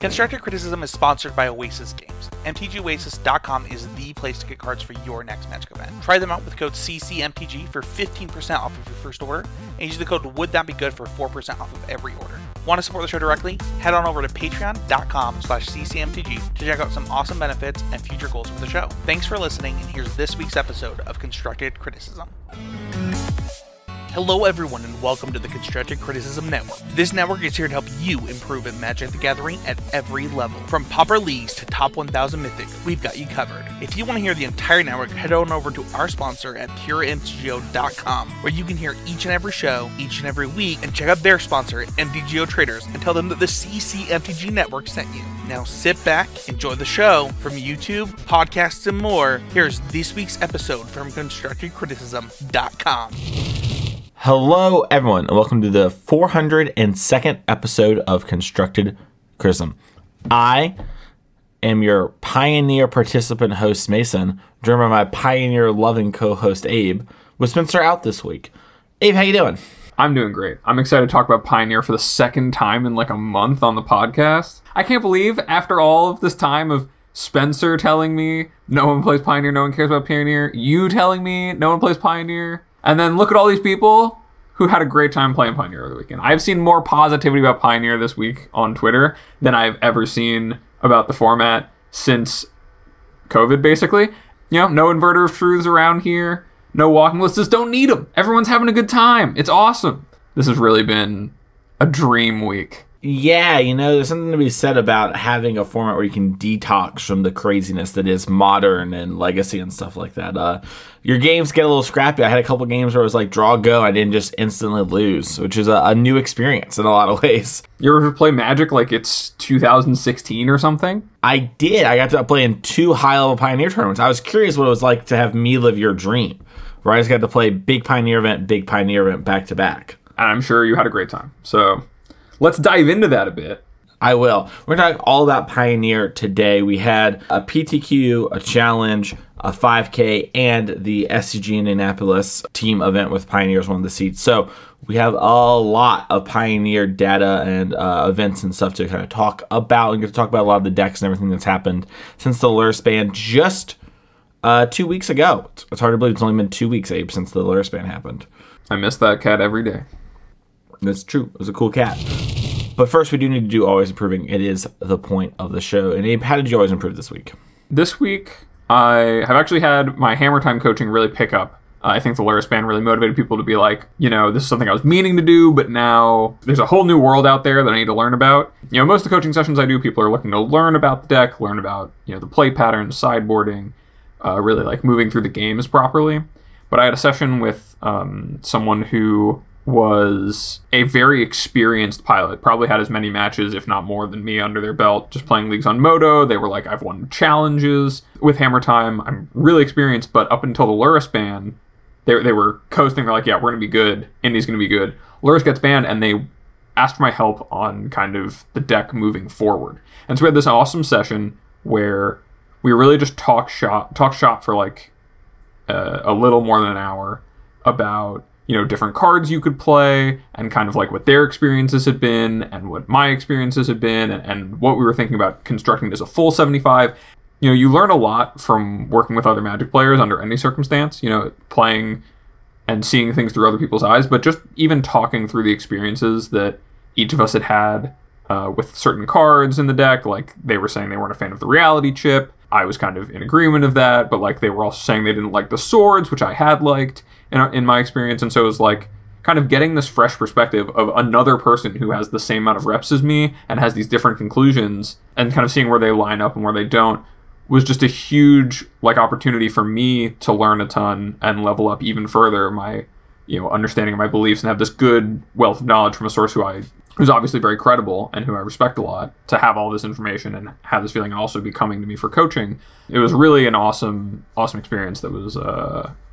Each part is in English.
Constructive Criticism is sponsored by Oasis Games. MTGOasis.com is the place to get cards for your next Magic event. Try them out with code CCMTG for 15% off of your first order, and use the code WouldThatBeGood for 4% off of every order. Want to support the show directly? Head on over to patreon.com/CCMTG to check out some awesome benefits and future goals for the show. Thanks for listening, and here's this week's episode of Constructed Criticism. Hello everyone, and welcome to the Constructed Criticism Network. This network is here to help you improve at Magic the Gathering at every level. From Pauper Leagues to Top 1000 Mythic, we've got you covered. If you want to hear the entire network, head on over to our sponsor at PureMTGO.com, where you can hear each and every show, each and every week, and check out their sponsor, MTGO Traders, and tell them that the CCMTG Network sent you. Now sit back, enjoy the show. From YouTube, podcasts, and more, here's this week's episode from ConstructedCriticism.com. Hello, everyone, and welcome to the 402nd episode of Constructed Criticism. I am your pioneer participant host, Mason, joined by my pioneer-loving co-host, Abe, with Spencer out this week. Abe, how you doing? I'm doing great. I'm excited to talk about Pioneer for the second time in like a month on the podcast. I can't believe, after all of this time of Spencer telling me no one plays Pioneer, no one cares about Pioneer, you telling me no one plays Pioneer, and then look at all these people who had a great time playing Pioneer over the weekend. I've seen more positivity about Pioneer this week on Twitter than I've ever seen about the format since COVID, basically. You know, no Inverter of Truths around here. No walking lists. Just don't need them. Everyone's having a good time. It's awesome. This has really been a dream week. Yeah, you know, there's something to be said about having a format where you can detox from the craziness that is Modern and Legacy and stuff like that. Your games get a little scrappy. I had a couple games where it was like draw, go. I didn't just instantly lose, which is a new experience in a lot of ways. You ever play Magic like it's 2016 or something? I did. I got to play in 2 high-level Pioneer tournaments. I was curious what it was like to have me live your dream, where I just got to play big Pioneer event back to back. And I'm sure you had a great time. So let's dive into that a bit. I will. We're going to talk all about Pioneer today. We had a PTQ, a challenge, a 5K, and the SCG Indianapolis team event with Pioneers one of the seats. So we have a lot of Pioneer data and events and stuff to kind of talk about, and get to talk about a lot of the decks and everything that's happened since the Luris ban just 2 weeks ago. It's hard to believe it's only been 2 weeks, Abe, since the Luris ban happened. I miss that cat every day. That's true. It was a cool cat. But first, we do need to do always improving. It is the point of the show. And Abe, how did you always improve this week? This week, I have actually had my Hammer Time coaching really pick up. I think the Luris ban really motivated people to be like, you know, this is something I was meaning to do, but now there's a whole new world out there that I need to learn about. You know, most of the coaching sessions I do, people are looking to learn about the deck, learn about, you know, the play patterns, sideboarding, really like moving through the games properly. But I had a session with someone who was a very experienced pilot, probably had as many matches, if not more than me, under their belt, just playing leagues on Moto. They were like, I've won challenges with Hammer Time. I'm really experienced, but up until the Luris ban, they were coasting. They're like, yeah, we're going to be good. Indy's going to be good. Luris gets banned, and they asked for my help on kind of the deck moving forward. And so we had this awesome session where we really just talk shop for like a little more than an hour about, you know, different cards you could play and kind of like what their experiences had been and what my experiences had been and what we were thinking about constructing it as a full 75. You know, you learn a lot from working with other Magic players under any circumstance, you know, playing and seeing things through other people's eyes, but just even talking through the experiences that each of us had with certain cards in the deck. Like they were saying they weren't a fan of the reality chip. I was kind of in agreement of that, but like they were also saying they didn't like the swords, which I had liked in my experience. And so it was like kind of getting this fresh perspective of another person who has the same amount of reps as me and has these different conclusions, and kind of seeing where they line up and where they don't was just a huge like opportunity for me to learn a ton and level up even further my, you know, understanding of my beliefs and have this good wealth of knowledge from a source who's obviously very credible and who I respect a lot, to have all this information and have this feeling and also be coming to me for coaching. It was really an awesome experience that was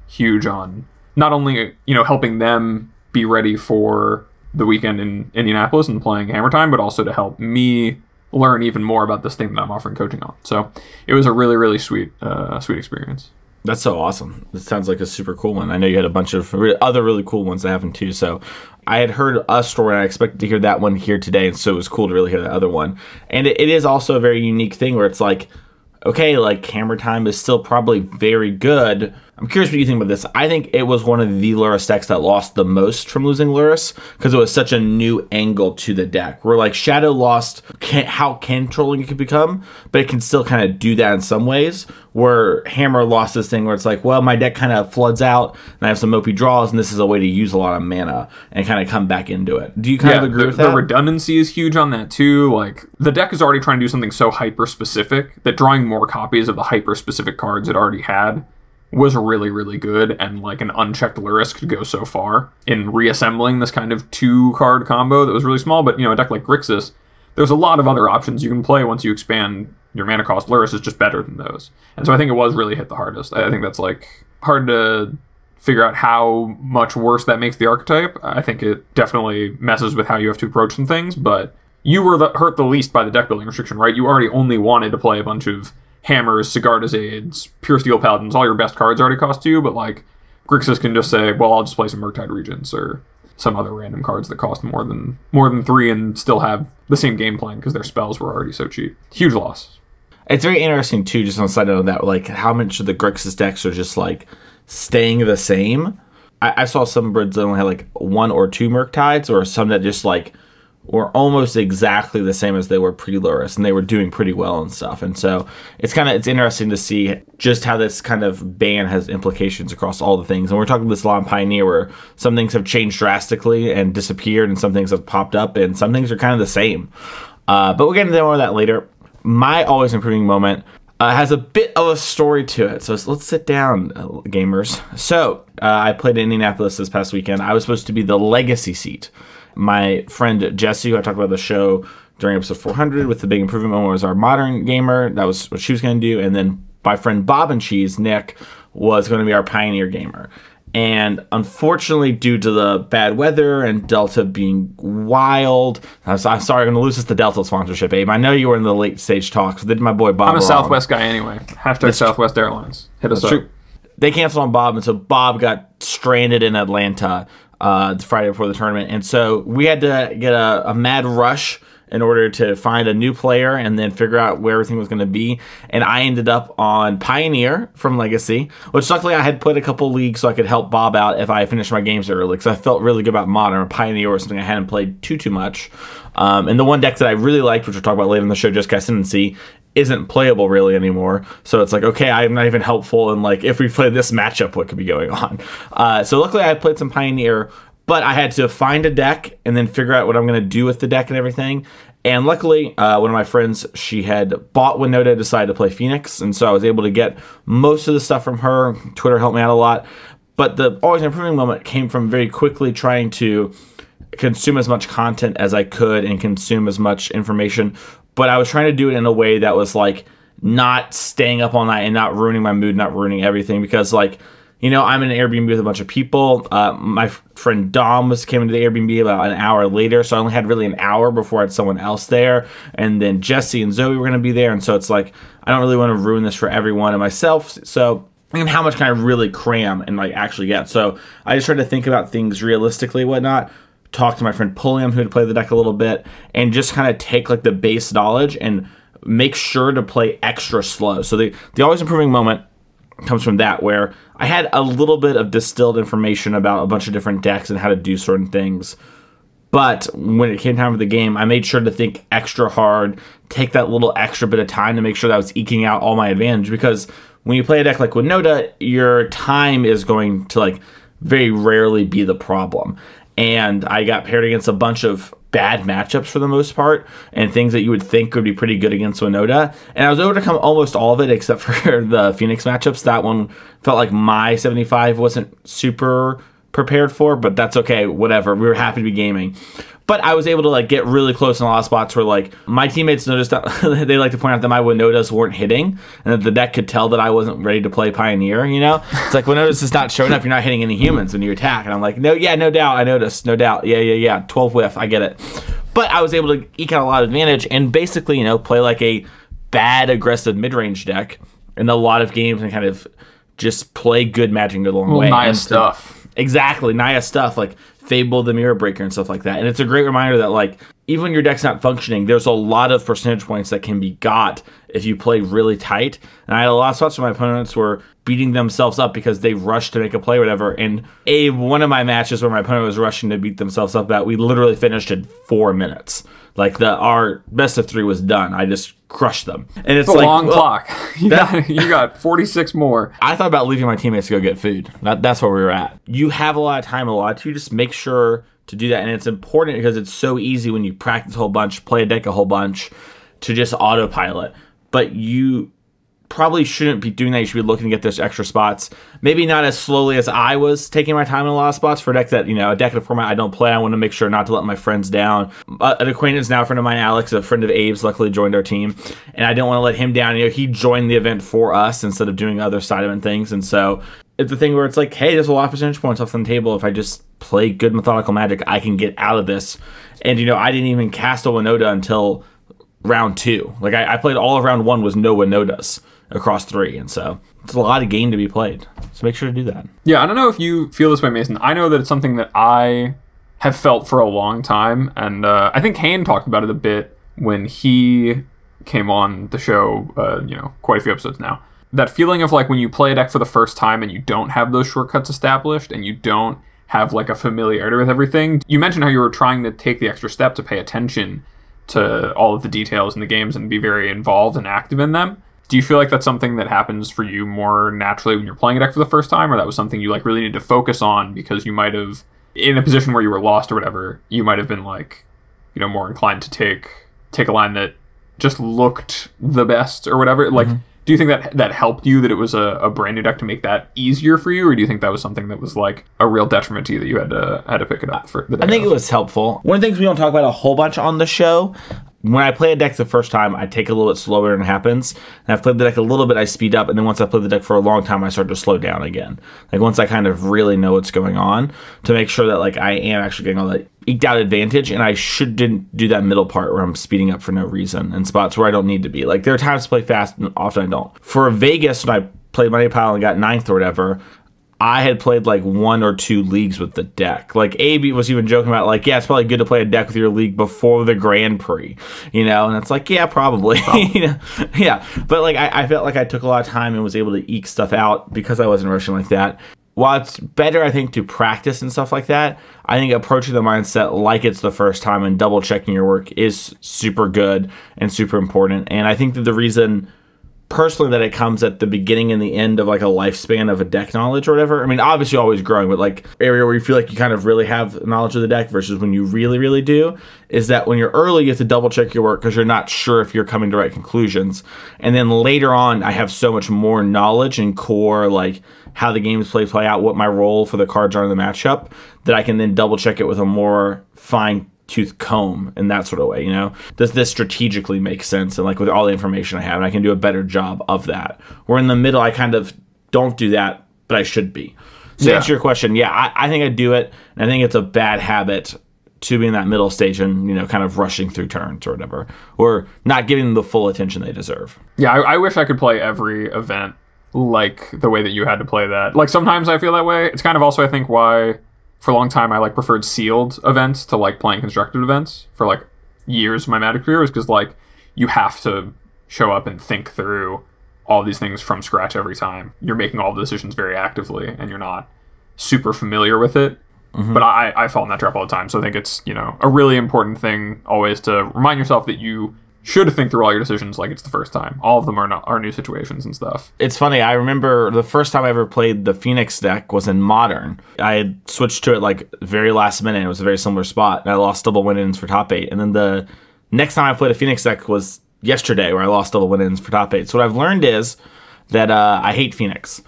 huge on not only, you know, helping them be ready for the weekend in Indianapolis and playing Hammer Time, but also to help me learn even more about this thing that I'm offering coaching on. So it was a really, really sweet experience. That's so awesome. This sounds like a super cool one. I know you had a bunch of other really cool ones that happened too. So I had heard a story, and I expected to hear that one here today, and so it was cool to really hear that other one. And it is also a very unique thing where it's like, okay, like Hammer Time is still probably very good. I'm curious what you think about this. I think it was one of the Lurrus decks that lost the most from losing Lurrus because it was such a new angle to the deck. Where like Shadow lost how controlling it could become, but it can still kind of do that in some ways. Where Hammer lost this thing where it's like, well, my deck kind of floods out and I have some OP draws, and this is a way to use a lot of mana and kind of come back into it. Do you kind of agree with that? The redundancy is huge on that too. Like the deck is already trying to do something so hyper specific that drawing more copies of the hyper specific cards it already had was really, really good, and like an unchecked Lurrus could go so far in reassembling this kind of 2-card combo that was really small. But, you know, a deck like Grixis, there's a lot of other options you can play once you expand your mana cost. Lurrus is just better than those. And so I think it was really hit the hardest. I think that's like hard to figure out how much worse that makes the archetype. I think it definitely messes with how you have to approach some things, but you were hurt the least by the deck building restriction, right? You already only wanted to play a bunch of Hammers, Sigarda's Aids, Pure Steel Paladins. All your best cards already cost 2, but like Grixis can just say, well, I'll just play some Murktide Regents or some other random cards that cost more than 3 and still have the same game plan because their spells were already so cheap. Huge loss. It's very interesting too, just on the side note of that, like how much of the Grixis decks are just like staying the same. I saw some birds that only had like 1 or 2 Murktides, or some that just like were almost exactly the same as they were pre-Lurrus, and they were doing pretty well and stuff. And so it's interesting to see just how this kind of ban has implications across all the things. And we're talking this a lot in Pioneer, where some things have changed drastically and disappeared, and some things have popped up, and some things are kind of the same. But we'll get into more of that later. My always improving moment has a bit of a story to it. So let's sit down, gamers. So I played in Indianapolis this past weekend. I was supposed to be the legacy seat. My friend Jesse, who I talked about the show during episode 400 with the big improvement moment, was our modern gamer. That was what she was going to do. And then my friend Bob and Cheese, Nick, was going to be our pioneer gamer. And unfortunately, due to the bad weather and Delta being wild, I'm sorry, I'm going to lose this to Delta sponsorship, Abe. I know you were in the late stage talks. Did my boy Bob I'm a wrong. Southwest guy anyway. Hashtag Southwest Airlines. Hit us up. True. They canceled on Bob, and so Bob got stranded in Atlanta the Friday before the tournament. And so we had to get a mad rush in order to find a new player and then figure out where everything was going to be. And I ended up on Pioneer from Legacy, which luckily I had played a couple leagues so I could help Bob out if I finished my games early, because I felt really good about Modern. Pioneer was something I hadn't played too much. And the one deck that I really liked, which we'll talk about later in the show, Just Ascendancy, isn't playable really anymore. So it's like, okay, I'm not even helpful in like if we play this matchup, what could be going on? So luckily I played some Pioneer, but I had to find a deck and then figure out what I'm going to do with the deck and everything. And luckily, one of my friends, she had bought Winota, decided to play Phoenix, and so I was able to get most of the stuff from her. Twitter helped me out a lot. But the always improving moment came from very quickly trying to consume as much content as I could and consume as much information. But I was trying to do it in a way that was like not staying up all night and not ruining my mood, not ruining everything, because like, you know, I'm in an Airbnb with a bunch of people. My friend Dom came into the Airbnb about an hour later, so I only had really an hour before I had someone else there. And then Jesse and Zoe were going to be there, and so it's like, I don't really want to ruin this for everyone and myself. So, and how much can I really cram and like actually get? So I just tried to think about things realistically, whatnot. Talk to my friend Pulliam, who had played the deck a little bit, and just kind of take like the base knowledge and make sure to play extra slow. So the always improving moment comes from that, where I had a little bit of distilled information about a bunch of different decks and how to do certain things. But when it came time for the game, I made sure to think extra hard, take that little extra bit of time to make sure that I was eking out all my advantage. Because when you play a deck like Winota, your time is going to like very rarely be the problem. And I got paired against a bunch of bad matchups for the most part, and things that you would think would be pretty good against Winota. And I was able to come almost all of it except for the Phoenix matchups. That one felt like my 75 wasn't super prepared for, but that's okay, whatever. We were happy to be gaming. But I was able to like get really close in a lot of spots where like my teammates noticed that they like to point out that my Winotas weren't hitting, and that the deck could tell that I wasn't ready to play Pioneer, you know? It's like, Winotas is not showing up, you're not hitting any humans when you attack. And I'm like, no doubt, I noticed, no doubt. Yeah, 12 whiff, I get it. But I was able to eke out a lot of advantage and basically, you know, play like a bad aggressive mid-range deck in a lot of games and kind of just play good Magic and go the long Well, way. Naya And stuff. Exactly, Naya stuff, like Fable the Mirror Breaker and stuff like that. And it's a great reminder that, like, even when your deck's not functioning, there's a lot of percentage points that can be got if you play really tight. And I had a lot of spots where my opponents were beating themselves up because they rushed to make a play or whatever. And one of my matches where my opponent was rushing to beat themselves up, that we literally finished in 4 minutes. Like, our best of 3 was done. I just crushed them. And it's a like, long clock. You got 46 more. I thought about leaving my teammates to go get food. That's where we were at. You have a lot of time allotted to you. Just make sure to do that. And it's important because it's so easy when you practice a whole bunch, play a deck a whole bunch, to just autopilot. But you probably shouldn't be doing that. You should be looking to get those extra spots. Maybe not as slowly as I was taking my time in a lot of spots for decks that, a deck in a format I don't play. I want to make sure not to let my friends down. An acquaintance now, a friend of mine, Alex, a friend of Abe's, luckily joined our team. And I don't want to let him down. He joined the event for us instead of doing other side event things. And so it's a thing where it's like, hey, there's a lot of percentage points off the table. If I just play good methodical Magic, I can get out of this. And, I didn't even cast a Winota until round 2. Like, I played all of round 1 with no Winotas across 3, and so it's a lot of game to be played, so make sure to do that. Yeah, I don't know if you feel this way, Mason. I know that it's something that I have felt for a long time, and I think Kane talked about it a bit when he came on the show, quite a few episodes now. That feeling of, like, when you play a deck for the first time and you don't have those shortcuts established and you don't have, like, a familiarity with everything. You mentioned how you were trying to take the extra step to pay attention to all of the details in the games and be very involved and active in them. Do you feel like that's something that happens for you more naturally when you're playing a deck for the first time, or that was something you, like, really need to focus on because you might have, in a position where you were lost or whatever, you might have been, like, more inclined to take a line that just looked the best or whatever? Like, do you think that helped you, that it was a brand new deck, to make that easier for you, or do you think that was something that was, like, a real detriment to you, that you had to pick it up for the day? I think it was helpful. One of the things we don't talk about a whole bunch on the show, when I play a deck the first time, I take it a little bit slower than it happens. And I've played the deck a little bit, I speed up. And then once I play the deck for a long time, I start to slow down again. Like, once I kind of really know what's going on, to make sure that, like, I am actually getting all that eked out advantage. And I shouldn't do that middle part where I'm speeding up for no reason in spots where I don't need to be. Like, there are times to play fast and often I don't. For Vegas, when I played Money Pile and got 9th or whatever, I had played like 1 or 2 leagues with the deck. Like, AB was even joking about, like, yeah, it's probably good to play a deck with your league before the Grand Prix, and it's like, yeah, probably. Yeah, but, like, I felt like I took a lot of time and was able to eke stuff out because I wasn't rushing like that. While it's better, I think, to practice and stuff like that, I think approaching the mindset like it's the first time and double checking your work is super good and super important. And I think that the reason personally that it comes at the beginning and the end of, like, a lifespan of a deck knowledge or whatever. I mean, obviously you're always growing, but, like, area where you feel like you kind of really have knowledge of the deck versus when you really, really do, is that when you're early, you have to double check your work because you're not sure if you're coming to right conclusions. And then later on, I have so much more knowledge and core, like, how the games play out, what my role for the cards are in the matchup, that I can then double check it with a more fine-tooth comb in that sort of way. Does this strategically make sense? And, like, with all the information I have, and I can do a better job of that. Where in the middle, I kind of don't do that, but I should be. So to answer your question, yeah, I think I do it, and I think it's a bad habit to be in that middle stage and, kind of rushing through turns or whatever, or not giving them the full attention they deserve. Yeah, I wish I could play every event like the way that you had to play that. Like, sometimes I feel that way. It's kind of also, I think, why for a long time I, like, preferred sealed events to, like, playing constructed events for, like, years of my Magic career, is because, like, you have to show up and think through all these things from scratch every time. You're making all the decisions very actively and you're not super familiar with it. But I fall in that trap all the time. So I think it's, a really important thing always to remind yourself that you should think through all your decisions like it's the first time. All of them are new situations and stuff. It's funny. I remember the first time I ever played the Phoenix deck was in Modern. I had switched to it, like, very last minute. It was a very similar spot, and I lost double win-ins for top 8. And then the next time I played a Phoenix deck was yesterday, where I lost double win-ins for top 8. So what I've learned is that I hate Phoenix.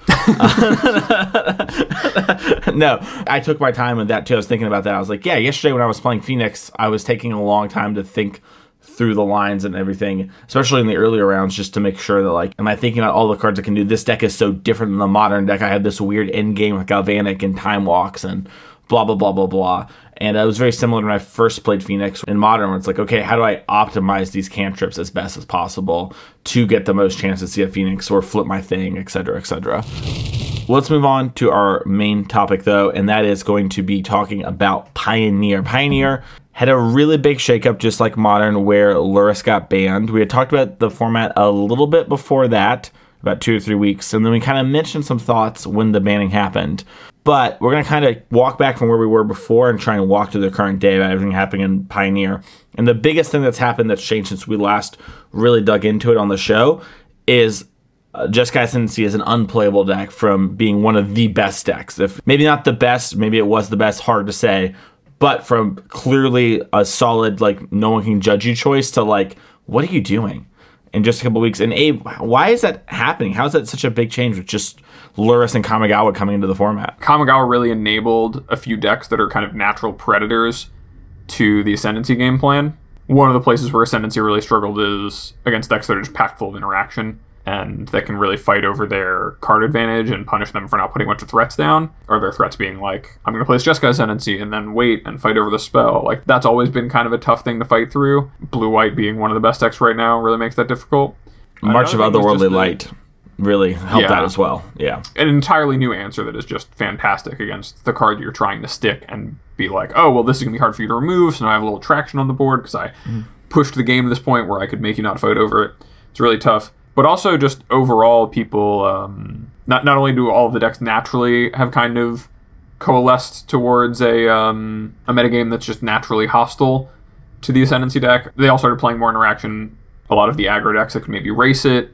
No, I took my time with that too. I was thinking about that. I was like, yeah, yesterday when I was playing Phoenix, I was taking a long time to think through the lines and everything, especially in the earlier rounds, just to make sure that, like, am I thinking about all the cards I can do? This deck is so different than the Modern deck. I have this weird end game with Galvanic and Time Walks and blah, blah, blah, blah, blah. And it was very similar when I first played Phoenix in Modern, where it's like, okay, how do I optimize these cantrips as best as possible to get the most chance to see a Phoenix or flip my thing, etc., etc. Let's move on to our main topic, though, and that is going to be talking about Pioneer. Pioneer had a really big shakeup, just like Modern, where Lurrus got banned. We had talked about the format a little bit before that, about 2 or 3 weeks, and then we kind of mentioned some thoughts when the banning happened. But we're going to kind of walk back from where we were before and try and walk to the current day about everything happening in Pioneer. And the biggest thing that's happened that's changed since we last really dug into it on the show is Jeskai Ascendancy is an unplayable deck from being one of the best decks. If maybe not the best, maybe it was the best, hard to say. But from clearly a solid, like, no one can judge you choice to, like, what are you doing in just a couple weeks? And Abe, why is that happening? How is that such a big change with just Lurrus and Kamigawa coming into the format? Kamigawa really enabled a few decks that are kind of natural predators to the Ascendancy game plan. One of the places where Ascendancy really struggled is against decks that are just packed full of interaction and that can really fight over their card advantage and punish them for not putting a bunch of threats down, or their threats being like, I'm going to place Jeskai Ascendancy and then wait and fight over the spell. Like, that's always been kind of a tough thing to fight through. Blue-White being one of the best decks right now really makes that difficult. March of Otherworldly Light really helped that as well. Yeah. An entirely new answer that is just fantastic against the card you're trying to stick and be like, oh, well, this is going to be hard for you to remove, so now I have a little traction on the board because I pushed the game to this point where I could make you not fight over it. It's really tough. But also just overall, people, not only do all of the decks naturally have kind of coalesced towards a metagame that's just naturally hostile to the Ascendancy deck, they all started playing more interaction. A lot of the aggro decks that could maybe race it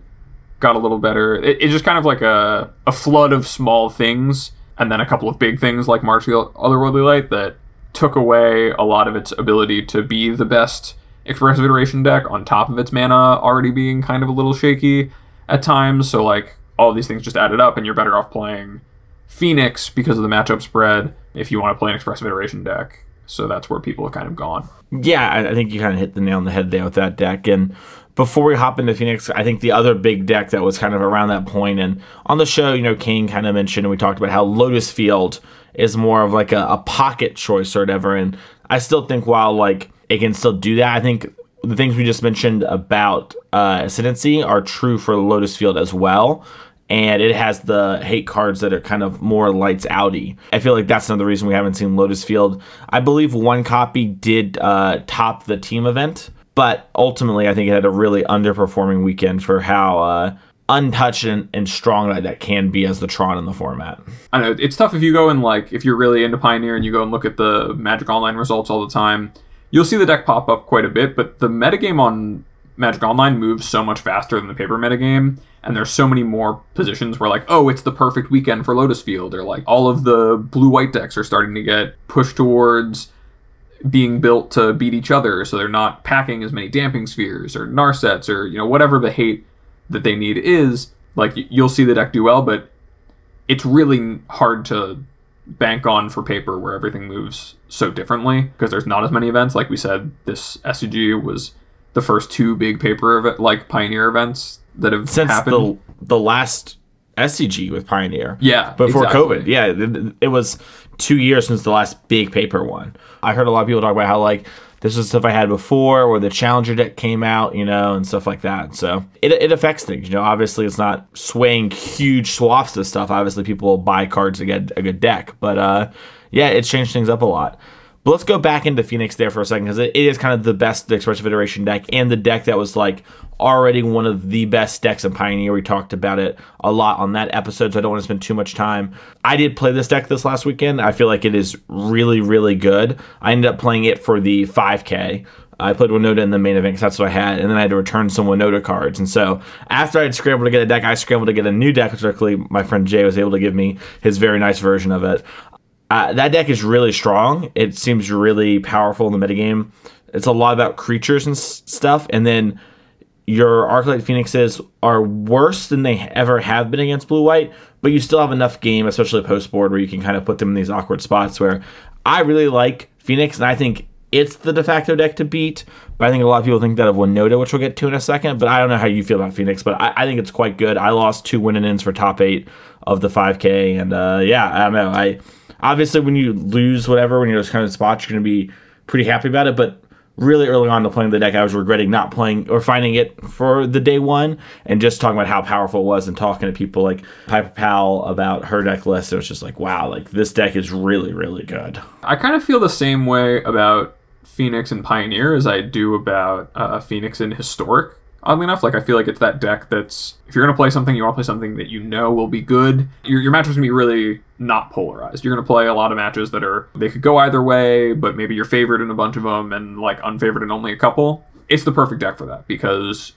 got a little better. It's just kind of like a flood of small things, and then a couple of big things like March of Otherworldly Light that took away a lot of its ability to be the best Expressive Iteration deck, on top of its mana already being kind of a little shaky at times. So, like, all of these things just added up, and you're better off playing Phoenix because of the matchup spread if you want to play an Expressive Iteration deck. So that's where people have kind of gone. Yeah, I think you kind of hit the nail on the head there with that deck. And before we hop into Phoenix, I think the other big deck that was kind of around that point, and on the show, you know, Kane kind of mentioned, and we talked about how Lotus Field is more of like a pocket choice or whatever. And I still think while, like, it can still do that, I think the things we just mentioned about Ascendancy are true for Lotus Field as well. And it has the hate cards that are kind of more lights outy. I feel like that's another reason we haven't seen Lotus Field. I believe one copy did top the team event, but ultimately I think it had a really underperforming weekend for how untouched and strong that can be as the Tron in the format. I know, it's tough if you go and, like, if you're really into Pioneer and you go and look at the Magic Online results all the time, you'll see the deck pop up quite a bit, but the metagame on Magic Online moves so much faster than the paper metagame, and there's so many more positions where, like, oh, it's the perfect weekend for Lotus Field, or, like, all of the blue-white decks are starting to get pushed towards being built to beat each other, so they're not packing as many Damping Spheres, or Narsets, or, you know, whatever the hate that they need is. Like, you'll see the deck do well, but it's really hard to bank on for paper where everything moves so differently because there's not as many events. Like we said, this SCG was the first 2 big paper event, like Pioneer events that have happened. The last SCG with Pioneer. Yeah, before exactly. COVID. Yeah, it was 2 years since the last big paper one. I heard a lot of people talk about how, like, this is stuff I had before, or the Challenger deck came out, you know, and stuff like that. So it affects things, you know. Obviously, it's not swaying huge swaths of stuff. Obviously, people will buy cards to get a good deck. But, yeah, it's changed things up a lot. But let's go back into Phoenix there for a second, because it is kind of the best Expressive Iteration deck, and the deck that was, like, already one of the best decks in Pioneer. We talked about it a lot on that episode, so I don't want to spend too much time. I did play this deck this last weekend. I feel like it is really, really good. I ended up playing it for the 5K. I played Winota in the main event because that's what I had, and then I had to return some Winota cards. And so after I had scrambled to get a deck, I scrambled to get a new deck, which luckily my friend Jay was able to give me his very nice version of it. That deck is really strong. It seems really powerful in the metagame. It's a lot about creatures and stuff, and then your Arclight Phoenixes are worse than they ever have been against blue-white, but you still have enough game, especially post-board, where you can kind of put them in these awkward spots where I really like Phoenix, and I think it's the de facto deck to beat, but I think a lot of people think that of Winota, which we'll get to in a second, but I don't know how you feel about Phoenix, but I think it's quite good. I lost 2 win-ins for top 8 of the 5K. And yeah, I don't know. Obviously, when you lose whatever, when you're those kind of spots, you're going to be pretty happy about it. But really early on to playing the deck, I was regretting not playing or finding it for the day one and just talking about how powerful it was and talking to people like Piper Powell about her deck list. It was just like, wow, like this deck is really, really good. I kind of feel the same way about Phoenix and Pioneer as I do about Phoenix and Historic. Oddly enough, like I feel like it's that deck that's, if you're going to play something, you want to play something that you know will be good. Your matches going to be really not polarized. You're going to play a lot of matches that they could go either way, but maybe you're favored in a bunch of them and like unfavored in only a couple. It's the perfect deck for that because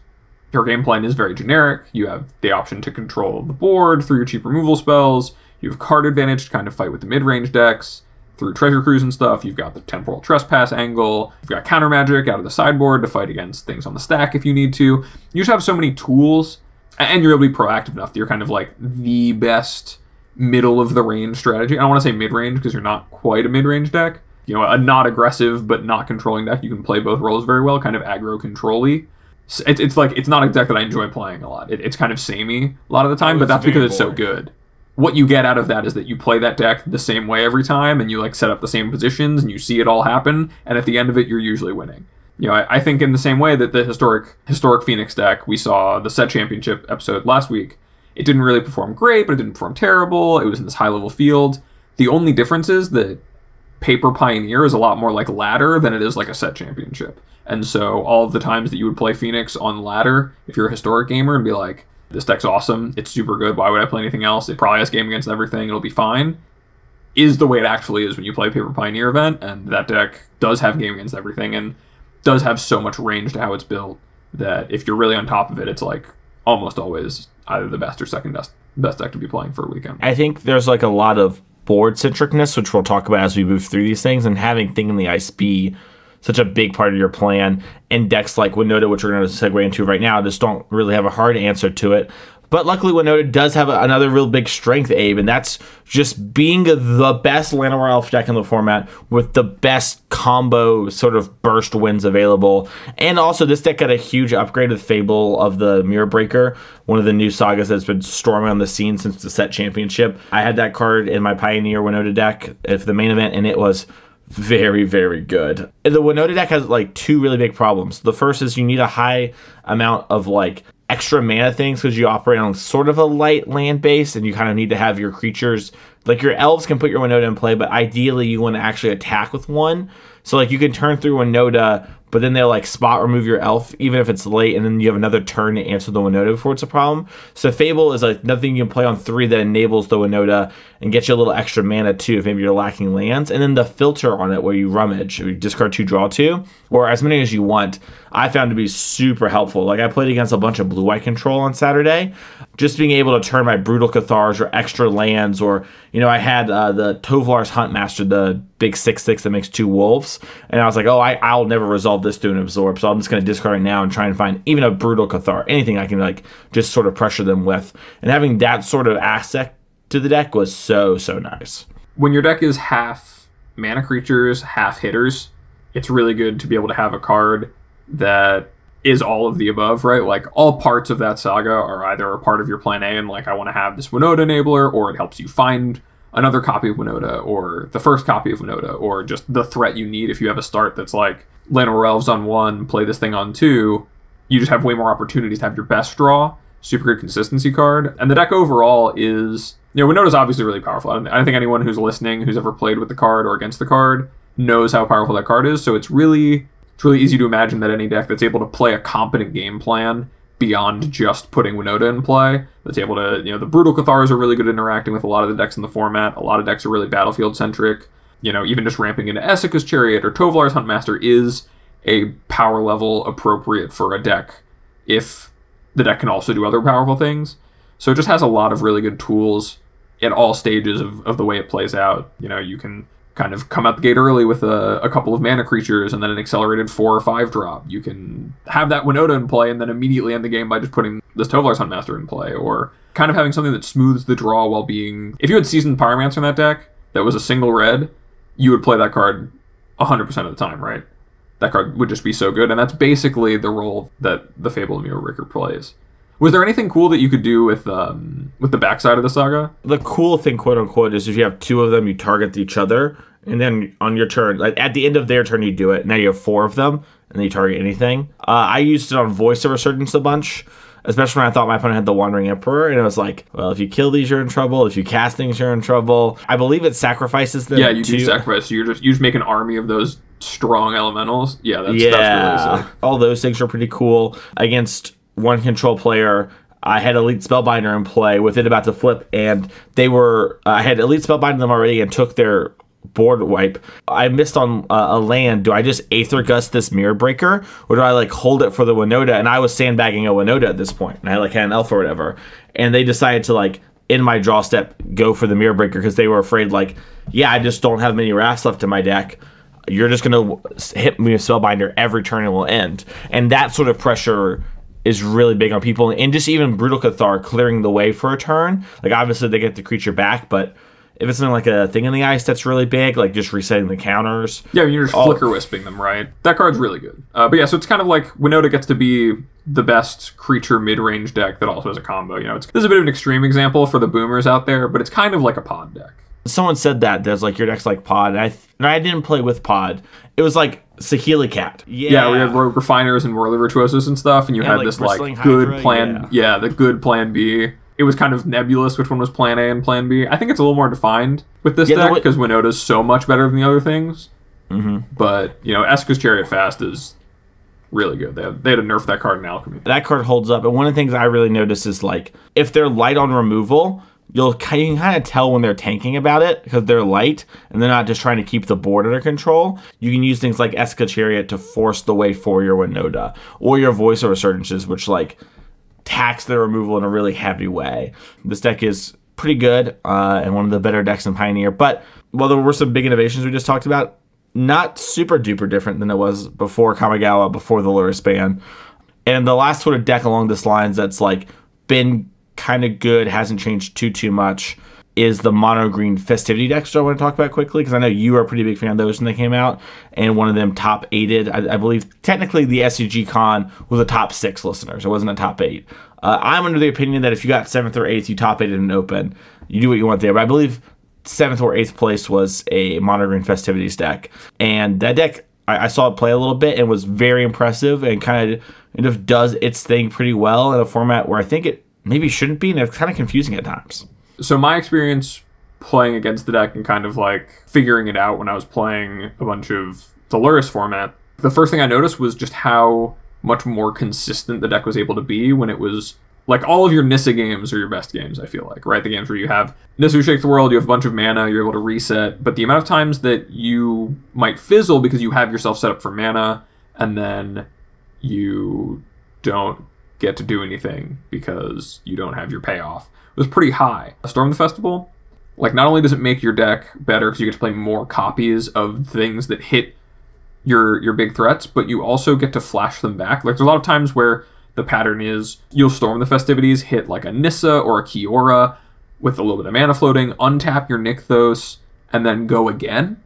your game plan is very generic. You have the option to control the board through your cheap removal spells. You have card advantage to kind of fight with the mid-range decks. Through treasure cruise and stuff, you've got the temporal trespass angle, you've got counter magic out of the sideboard to fight against things on the stack if you need to. You just have so many tools, and you're able to be proactive enough that you're kind of like the best middle of the range strategy. I don't want to say mid-range because you're not quite a mid-range deck. You know, a not aggressive but not controlling deck. You can play both roles very well, kind of aggro control-y. It's like, it's not a deck that I enjoy playing a lot. It's kind of samey a lot of the time, but that's because it's so good. What you get out of that is that you play that deck the same way every time, and you like set up the same positions, and you see it all happen, and at the end of it, you're usually winning. You know, I think in the same way that the historic Phoenix deck, we saw the set championship episode last week, it didn't really perform great, but it didn't perform terrible. It was in this high-level field. The only difference is that Paper Pioneer is a lot more like ladder than it is like a set championship. And so all of the times that you would play Phoenix on ladder, if you're a historic gamer, and be like, this deck's awesome, it's super good, why would I play anything else? It probably has game against everything, it'll be fine, is the way it actually is when you play Paper Pioneer event, and that deck does have game against everything, and does have so much range to how it's built, that if you're really on top of it, it's like almost always either the best or second best deck to be playing for a weekend. I think there's like a lot of board centricness, which we'll talk about as we move through these things, and having Thing in the Ice be such a big part of your plan, and decks like Winota, which we're going to segue into right now, just don't really have a hard answer to it. But luckily, Winota does have another real big strength, Abe, and that's just being the best Llanowar Elf deck in the format with the best combo sort of burst wins available. And also, this deck got a huge upgrade with Fable of the Mirror Breaker, one of the new sagas that's been storming on the scene since the set championship. I had that card in my Pioneer Winota deck for the main event, and it was very, very good. The Winota deck has like two really big problems. The first is you need a high amount of like extra mana things because you operate on sort of a light land base, and you kind of need to have your creatures, like your elves can put your Winota in play, but ideally you want to actually attack with one. So like you can turn through Winota, but then they'll like spot remove your elf even if it's late, and then you have another turn to answer the Winota before it's a problem. So Fable is like nothing you can play on 3 that enables the Winota and gets you a little extra mana too if maybe you're lacking lands. And then the filter on it where you rummage, you discard 2, draw 2, or as many as you want, I found to be super helpful. Like I played against a bunch of blue-white control on Saturday. Just being able to turn my Brutal Cathars or extra lands, or, you know, I had the Tovolar's Huntmaster, the big 6/6 that makes 2 wolves, and I was like, oh, I'll never resolve this through an absorb, so I'm just going to discard it now and try and find even a Brutal Cathar, anything I can like just sort of pressure them with. And having that sort of aspect to the deck was so nice. When your deck is half mana creatures, half hitters, it's really good to be able to have a card that is all of the above, right? Like all parts of that saga are either a part of your plan A, and like I want to have this Winota enabler, or it helps you find another copy of Winota, or the first copy of Winota, or just the threat you need if you have a start that's like Llanowar Elves on 1, play this thing on 2. You just have way more opportunities to have your best draw. Super good consistency card. And the deck overall is, you know, Winota's obviously really powerful. I don't think anyone who's listening who's ever played with the card or against the card knows how powerful that card is. So it's really easy to imagine that any deck that's able to play a competent game plan beyond just putting Winota in play, that's able to, you know, the Brutal Cathars are really good at interacting with a lot of the decks in the format. A lot of decks are really battlefield-centric. You know, even just ramping into Esika's Chariot or Tovolar's Huntmaster is a power level appropriate for a deck if the deck can also do other powerful things. So it just has a lot of really good tools at all stages of the way it plays out. You know, you can kind of come out the gate early with a couple of mana creatures and then an accelerated 4 or 5 drop. You can have that Winota in play and then immediately end the game by just putting this Tovolar's Huntmaster in play, or kind of having something that smooths the draw while being... If you had Seasoned Pyromancer in that deck that was a single red, you would play that card 100% of the time, right? That card would just be so good, and that's basically the role that the Fable of Mirror Breaker plays. Was there anything cool that you could do with the backside of the saga? The cool thing, quote unquote, is if you have 2 of them, you target each other, and then on your turn, like at the end of their turn, you do it. Now you have 4 of them, and then you target anything. I used it on Voice of Resurgence a bunch, especially when I thought my opponent had the Wandering Emperor, and it was like, well, if you kill these, you're in trouble. If you cast things, you're in trouble. I believe it sacrifices them. Yeah, you do sacrifice. You just make an army of those strong elementals. Yeah, that's really sick. All those things are pretty cool. Against one control player, I had Elite Spellbinder in play with it about to flip, and I had Elite Spellbinder them already and took their board wipe. I missed on a land. Do I just Aether Gust this Mirror Breaker, or do I like hold it for the Winota? And I was sandbagging a Winota at this point, and I like had an elf or whatever, and they decided to like in my draw step go for the Mirror Breaker because they were afraid like, yeah, I just don't have many wraths left in my deck. You're just gonna hit me with Spellbinder every turn and will end, and that sort of pressure is really big on people, and just even Brutal Cathar clearing the way for a turn. Like obviously they get the creature back, but if it's something like a Thing in the Ice that's really big, like just resetting the counters. Yeah, you're just flicker wisping them, right? That card's really good. But yeah, so it's kind of like Winota gets to be the best creature mid-range deck that also has a combo. You know, this is a bit of an extreme example for the boomers out there, but it's kind of like a pod deck. Someone said that there's like your deck's like pod, and I didn't play with pod. It was like Saheeli Cat. Yeah, we had Rogue Refiners and Whirly Virtuosos and stuff, and you had like this like good Hydra, plan. Yeah, the good plan B. It was kind of nebulous which one was plan A and plan B. I think it's a little more defined with this deck because Winota's so much better than the other things. Mm-hmm. But, you know, Eska's Chariot Fast is really good. They had to nerf that card in Alchemy. That card holds up. And one of the things I really notice is, like, if they're light on removal, you can kind of tell when they're tanking about it because they're light and they're not just trying to keep the board under control. You can use things like Eska Chariot to force the way for your Winota or your Voice of Resurgences, which, like, tax their removal in a really heavy way. This deck is pretty good and one of the better decks in Pioneer, but while there were some big innovations we just talked about, not super duper different than it was before Kamigawa, before the Luris ban. And the last sort of deck along this lines that's like been kind of good, hasn't changed too much, is the mono green festivity decks that I want to talk about quickly, because I know you are a pretty big fan of those when they came out, and one of them top 8'd. I believe technically the SCG Con was a top 6 listeners. It wasn't a top 8. I'm under the opinion that if you got 7th or 8th, you top 8 in an open. You do what you want there. But I believe 7th or 8th place was a mono green festivities deck. And that deck, I saw it play a little bit and was very impressive and kind of does its thing pretty well in a format where I think it maybe shouldn't be, and it's kind of confusing at times. So my experience playing against the deck and kind of like figuring it out when I was playing a bunch of the Luris format, the first thing I noticed was just how much more consistent the deck was able to be when it was like all of your Nissa games are your best games, I feel like, right? The games where you have Nissa Who Shakes the World, you have a bunch of mana, you're able to reset, but the amount of times that you might fizzle because you have yourself set up for mana and then you don't get to do anything because you don't have your payoff was pretty high. Storm the Festival, like not only does it make your deck better because you get to play more copies of things that hit your big threats, but you also get to flash them back. Like there's a lot of times where the pattern is you'll Storm the Festivities, hit like a Nissa or a Kiora with a little bit of mana floating, untap your Nykthos, and then go again.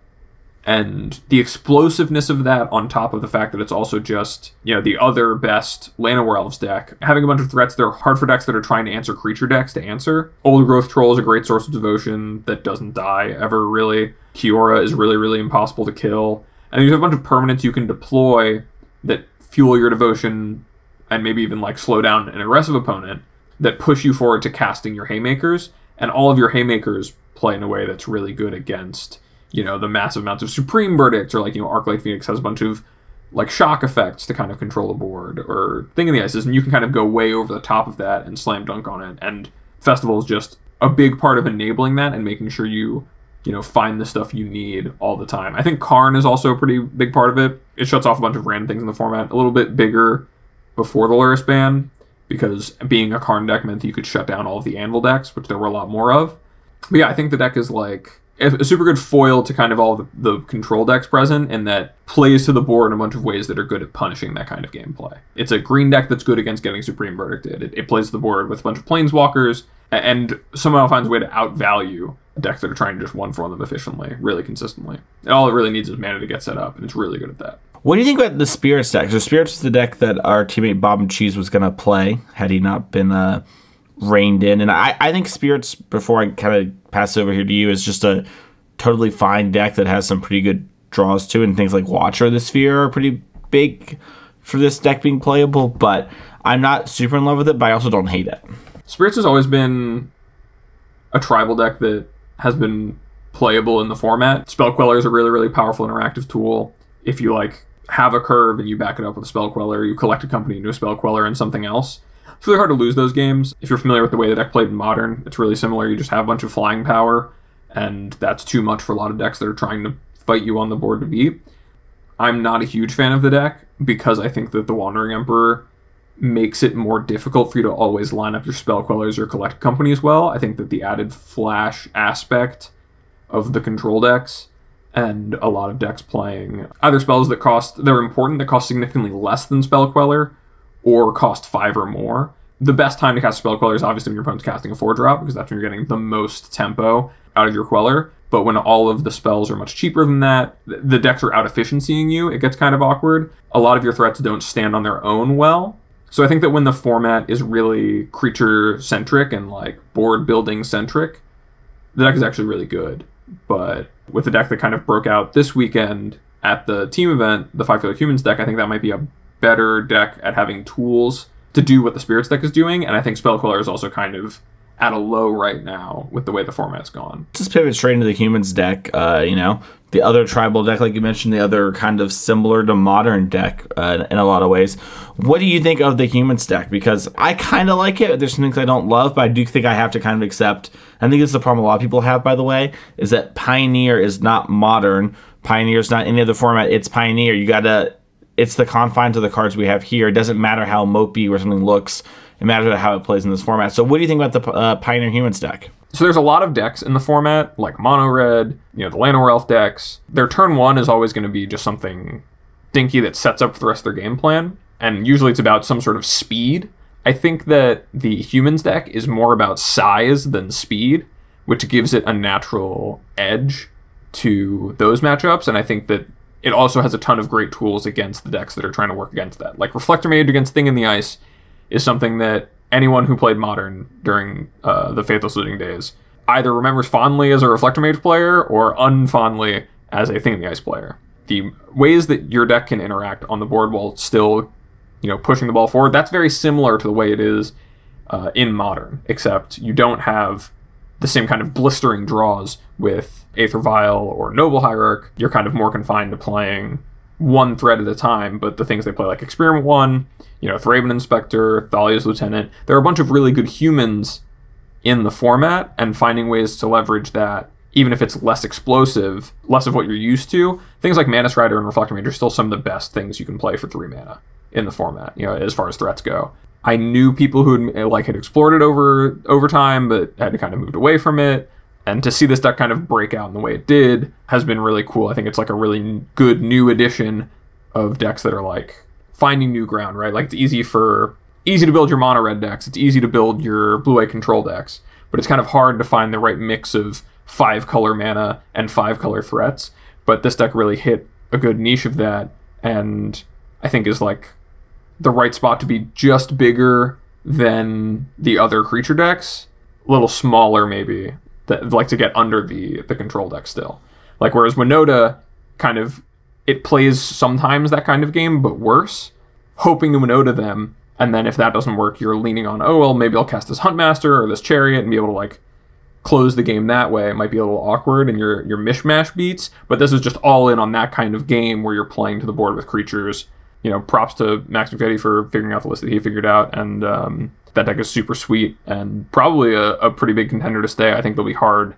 And the explosiveness of that on top of the fact that it's also just, you know, the other best Llanowar Elves deck. Having a bunch of threats that are hard for decks that are trying to answer creature decks to answer. Old Growth Troll is a great source of devotion that doesn't die ever, really. Kiora is really, really impossible to kill. And there's a bunch of permanents you can deploy that fuel your devotion and maybe even like slow down an aggressive opponent that push you forward to casting your Haymakers. And all of your Haymakers play in a way that's really good against, you know, the massive amounts of Supreme Verdicts, or like, you know, Arclight Phoenix has a bunch of like shock effects to kind of control the board, or Thing in the Ices, and you can kind of go way over the top of that and slam dunk on it. And Festival is just a big part of enabling that and making sure you know, find the stuff you need all the time. I think Karn is also a pretty big part of it. It shuts off a bunch of random things in the format, a little bit bigger before the Luris ban, because being a Karn deck meant that you could shut down all of the Anvil decks, which there were a lot more of. But yeah, I think the deck is like a super good foil to kind of all the control decks present, and that plays to the board in a bunch of ways that are good at punishing that kind of gameplay. It's a green deck that's good against getting Supreme Verdicted. It plays to the board with a bunch of Planeswalkers, and somehow finds a way to outvalue decks that are trying to just one for them efficiently, really consistently. And all it really needs is mana to get set up, and it's really good at that. What do you think about the Spirits deck? So Spirits is the deck that our teammate Bob and Cheese was going to play had he not been reined in. And I think Spirits, before I kind of pass it over here to you, is just a totally fine deck that has some pretty good draws to it. And things like Watcher of the Sphere are pretty big for this deck being playable. But I'm not super in love with it, but I also don't hate it. Spirits has always been a tribal deck that has been playable in the format. Spell Queller is a really, really powerful interactive tool. If you like have a curve and you back it up with a Spell Queller, you collect a company into a Spell Queller and something else. It's really hard to lose those games. If you're familiar with the way the deck played in Modern, it's really similar. You just have a bunch of flying power, and that's too much for a lot of decks that are trying to fight you on the board to beat. I'm not a huge fan of the deck because I think that the Wandering Emperor makes it more difficult for you to always line up your Spell Quellers or collect companies well. I think that the added flash aspect of the control decks and a lot of decks playing either spells that are important, that cost significantly less than Spell Queller, or cost 5 or more. The best time to cast Spell Queller is obviously when your opponent's casting a 4-drop, because that's when you're getting the most tempo out of your Queller. But when all of the spells are much cheaper than that, the decks are out-efficiencying you, it gets kind of awkward. A lot of your threats don't stand on their own well. So I think that when the format is really creature-centric and like board-building-centric, the deck is actually really good. But with the deck that kind of broke out this weekend at the team event, the 5 Killer Humans deck, I think that might be a better deck at having tools to do what the Spirits deck is doing. And I think Spell Queller is also kind of at a low right now with the way the format's gone. Just pivot straight into the Humans deck. The other tribal deck, like you mentioned, the other kind of similar to Modern deck in a lot of ways. What do you think of the Humans deck? Because I kind of like it. There's some things I don't love, but I do think I have to kind of accept. I think this is the problem a lot of people have, by the way, is that Pioneer is not Modern. Pioneer is not any other format. It's Pioneer. It's the confines of the cards we have here. It doesn't matter how mopey or something looks. It matters how it plays in this format. So what do you think about the Pioneer Humans deck? So there's a lot of decks in the format, like Mono Red, the Llanowar Elf decks. Their turn 1 is always going to be just something dinky that sets up for the rest of their game plan. And usually it's about some sort of speed. I think that the Humans deck is more about size than speed, which gives it a natural edge to those matchups. And I think that it also has a ton of great tools against the decks that are trying to work against that. Like Reflector Mage against Thing in the Ice is something that anyone who played Modern during the Faithless Looting days either remembers fondly as a Reflector Mage player or unfondly as a Thing in the Ice player. The ways that your deck can interact on the board while still, pushing the ball forward, that's very similar to the way it is in Modern, except you don't have the same kind of blistering draws with Aether Vial or Noble Hierarch. You're kind of more confined to playing one thread at a time, but the things they play, like Experiment 1, Thraben Inspector, Thalia's Lieutenant, there are a bunch of really good humans in the format, and finding ways to leverage that, even if it's less explosive, less of what you're used to. Things like Mantis Rider and Reflector Mage are still some of the best things you can play for 3 mana in the format, as far as threats go. I knew people who had explored it over time, but had kind of moved away from it. And to see this deck kind of break out in the way it did has been really cool. I think it's like a really good new addition of decks that are like finding new ground, right? Like it's easy to build your mono red decks. It's easy to build your blue-white control decks, but it's kind of hard to find the right mix of 5-color mana and 5-color threats. But this deck really hit a good niche of that, and I think is like the right spot to be just bigger than the other creature decks, a little smaller maybe, that like to get under the control deck still. Like whereas Winota kind of, it plays sometimes that kind of game, but worse, hoping to Winota them, and then if that doesn't work, you're leaning on, maybe I'll cast this Huntmaster or this Chariot and be able to like close the game that way. It might be a little awkward and your mishmash beats, but this is just all in on that kind of game where you're playing to the board with creatures. Props to Max McFetti for figuring out the list that he figured out, and that deck is super sweet and probably a pretty big contender to stay. I think it'll be hard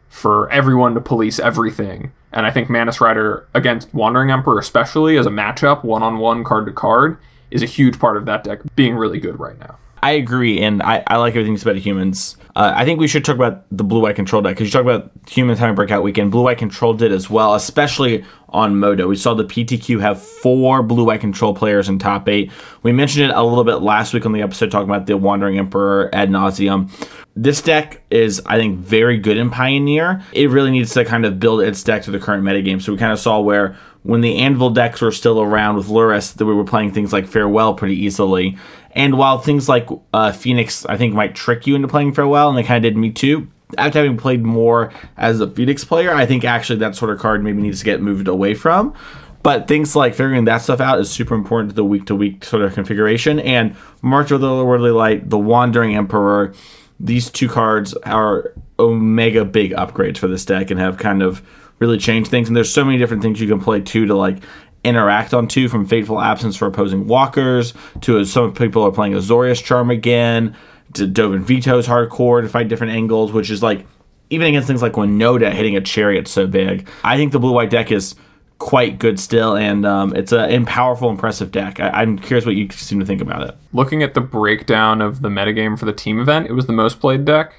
for everyone to police everything, and I think Mantis Rider against Wandering Emperor, especially as a matchup, one-on-one, card-to-card, is a huge part of that deck being really good right now. I agree, and I like everything about Humans. I think we should talk about the blue-white control deck, because you talk about Humans having breakout weekend. Blue-white control did as well, especially on Modo. We saw the PTQ have 4 blue-white control players in top 8. We mentioned it a little bit last week on the episode talking about the Wandering Emperor ad nauseum. This deck is, I think, very good in Pioneer. It really needs to kind of build its deck to the current metagame. So we kind of saw where when the Anvil decks were still around with Luris, that we were playing things like Farewell pretty easily. And while things like Phoenix, I think, might trick you into playing Farewell, and they kind of did me too, after having played more as a Phoenix player, I think actually that sort of card maybe needs to get moved away from. But things like figuring that stuff out is super important to the week-to-week sort of configuration. And March of the Lordly Light, the Wandering Emperor, these two cards are omega big upgrades for this deck and have kind of really changed things. And there's so many different things you can play too to like interact on too, from Fateful Absence for opposing walkers to some people are playing Azorius Charm again, to Dovin Veto's hardcore to fight different angles, which is like, even against things like Winota, hitting a Chariot so big. I think the blue-white deck is quite good still, and it's a powerful, impressive deck. I'm curious what you seem to think about it. Looking at the breakdown of the metagame for the team event, it was the most played deck,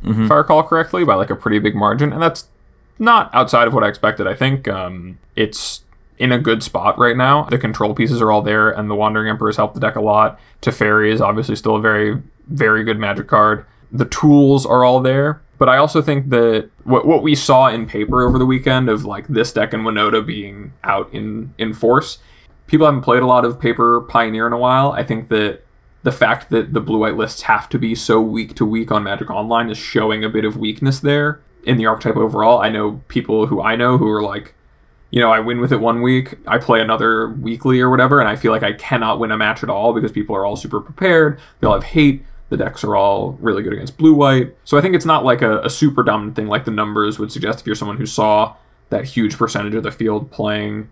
if I recall correctly, by like a pretty big margin, and that's not outside of what I expected. I think it's in a good spot right now. The control pieces are all there, and the Wandering Emperor has helped the deck a lot. Teferi is obviously still a very, very good Magic card. The tools are all there. But I also think that what we saw in paper over the weekend of like this deck and Winota being out in force, people haven't played a lot of paper Pioneer in a while. I think that the fact that the blue-white lists have to be so week to week on Magic Online is showing a bit of weakness there in the archetype overall. I know people who are like, you know, I win with it one week, I play another weekly or whatever, and I feel like I cannot win a match at all because people are all super prepared. They all have hate. The decks are all really good against blue-white. So I think it's not like a super dominant thing like the numbers would suggest if you're someone who saw that huge percentage of the field playing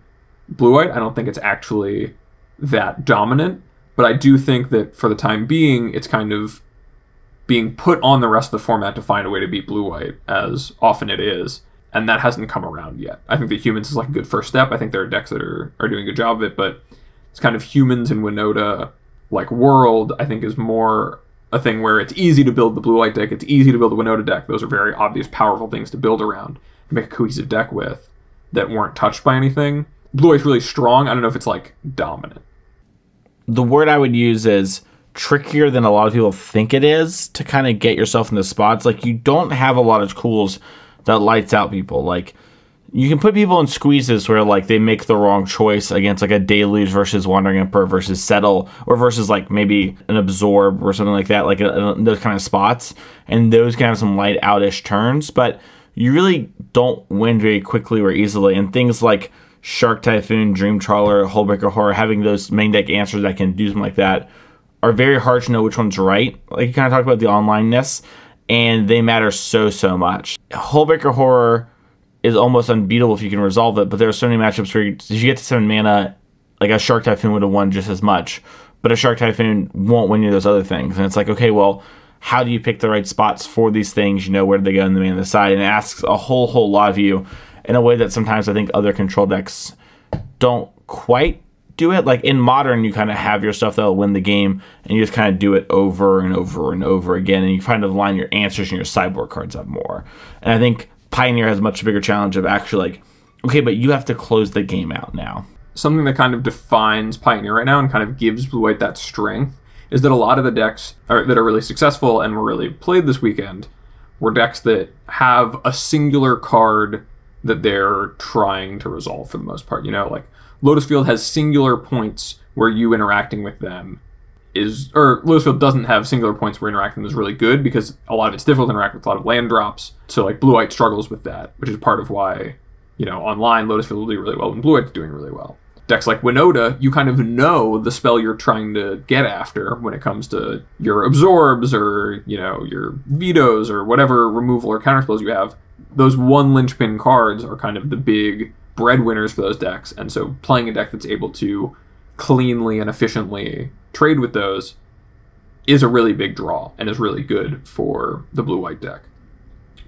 blue-white. I don't think it's actually that dominant. But I do think that for the time being, it's kind of being put on the rest of the format to find a way to beat blue-white, as often it is. And that hasn't come around yet. I think that humans is like a good first step. I think there are decks that are doing a good job of it. But it's kind of humans in Winota, like World, I think is more a thing where it's easy to build the blue-white deck, it's easy to build the Winota deck. Those are very obvious, powerful things to build around and make a cohesive deck with that weren't touched by anything. Blue-white's really strong. I don't know if it's, like, dominant. The word I would use is trickier than a lot of people think it is to kind of get yourself in the spots. Like, you don't have a lot of tools that lights out people. Like, you can put people in squeezes where, like, they make the wrong choice against, like, a Deluge versus Wandering Emperor versus Settle, or versus, like, maybe an Absorb or something like that, like those kind of spots. And those can have some light outish turns, but you really don't win very quickly or easily. And things like Shark Typhoon, Dream Trawler, Hullbreaker Horror, having those main deck answers that can do something like that are very hard to know which one's right. Like, you kind of talked about the onlineness, and they matter so much. Hullbreaker Horror is almost unbeatable if you can resolve it, but there are so many matchups where if you get to 7 mana, like a Shark Typhoon would have won just as much, but a Shark Typhoon won't win you those other things. And it's like, okay, well, how do you pick the right spots for these things? You know, where do they go in the main of the side? And it asks a whole lot of you in a way that sometimes I think other control decks don't quite do it. Like in Modern, you kind of have your stuff that'll win the game, and you just kind of do it over and over and over again, and you kind of line your answers and your sideboard cards up more. And I think Pioneer has a much bigger challenge of actually like, okay, but you have to close the game out now. Something that kind of defines Pioneer right now and kind of gives blue-white that strength is that a lot of the decks that are really successful and were really played this weekend were decks that have a singular card that they're trying to resolve for the most part. You know, like Lotus Field has singular points where you interacting with them Lotus Field doesn't have singular points where interacting is really good because a lot of it's difficult to interact with a lot of land drops. So like blue-white struggles with that, which is part of why, you know, online Lotus Field will do really well when blue-white's doing really well. Decks like Winota, you kind of know the spell you're trying to get after when it comes to your absorbs or, you know, your vetoes or whatever removal or counter spells you have. Those one linchpin cards are kind of the big breadwinners for those decks. And so playing a deck that's able to cleanly and efficiently trade with those is a really big draw and is really good for the blue-white deck.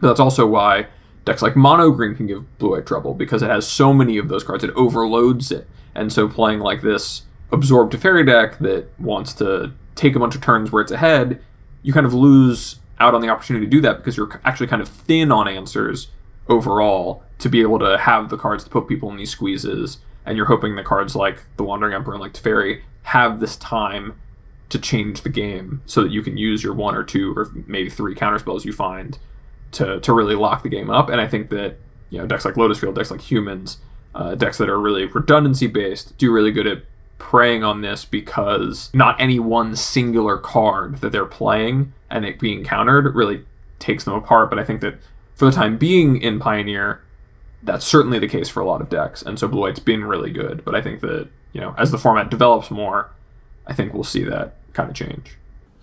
But that's also why decks like Mono Green can give blue-white trouble, because it has so many of those cards, it overloads it. And so playing like this Absorb Teferi deck that wants to take a bunch of turns where it's ahead, you kind of lose out on the opportunity to do that because you're actually kind of thin on answers overall to be able to have the cards to put people in these squeezes, and you're hoping the cards like the Wandering Emperor and like Teferi have this time to change the game so that you can use your 1 or 2 or maybe 3 counterspells you find to really lock the game up. And I think that, you know, decks like Lotus Field, decks like Humans, decks that are really redundancy based do really good at preying on this, because not any one singular card that they're playing and it being countered really takes them apart. But I think that for the time being in Pioneer, that's certainly the case for a lot of decks, and so Blue-White's been really good. But I think that, as the format develops more, I think we'll see that kind of change.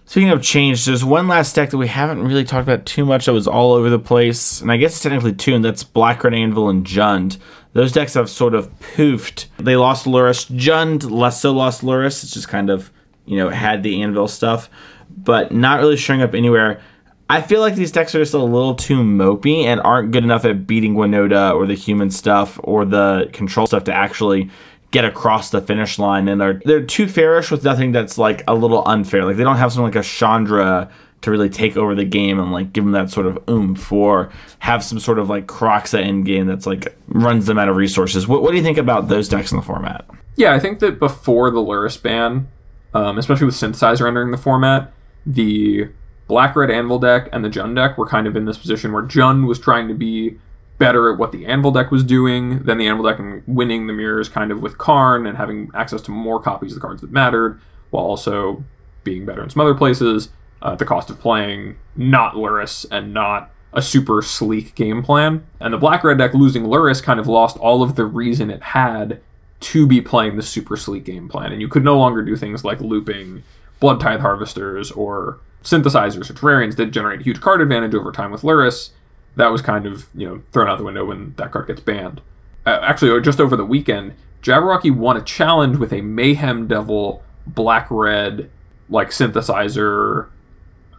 Speaking of change, there's one last deck that we haven't really talked about too much that was all over the place, and I guess it's technically two, and that's Black Red Anvil and Jund. Those decks have sort of poofed. They lost Luris. Jund less so lost Luris. It's just kind of, had the Anvil stuff, but not really showing up anywhere. I feel like these decks are just a little too mopey and aren't good enough at beating Winota or the human stuff or the control stuff to actually get across the finish line. And they're too fairish with nothing that's like a little unfair. Like they don't have something like a Chandra to really take over the game and like give them that sort of oomph, or have some sort of like Croxa in game that's like runs them out of resources. What do you think about those decks in the format? Yeah, I think that before the Luris ban, especially with Synthesizer entering the format, the Black Red Anvil deck and the Jund deck were kind of in this position where Jund was trying to be better at what the Anvil deck was doing than the Anvil deck, and winning the mirrors kind of with Karn and having access to more copies of the cards that mattered, while also being better in some other places at the cost of playing not Luris and not a super sleek game plan. And the Black Red deck losing Luris kind of lost all of the reason it had to be playing the super sleek game plan, and you could no longer do things like looping Blood Tithe Harvesters or Synthesizers or Terrarians that generate a huge card advantage over time with Luris. That was kind of, thrown out the window when that card gets banned. Actually, just over the weekend, Jabberwocky won a challenge with a Mayhem Devil Black-Red, like, Synthesizer,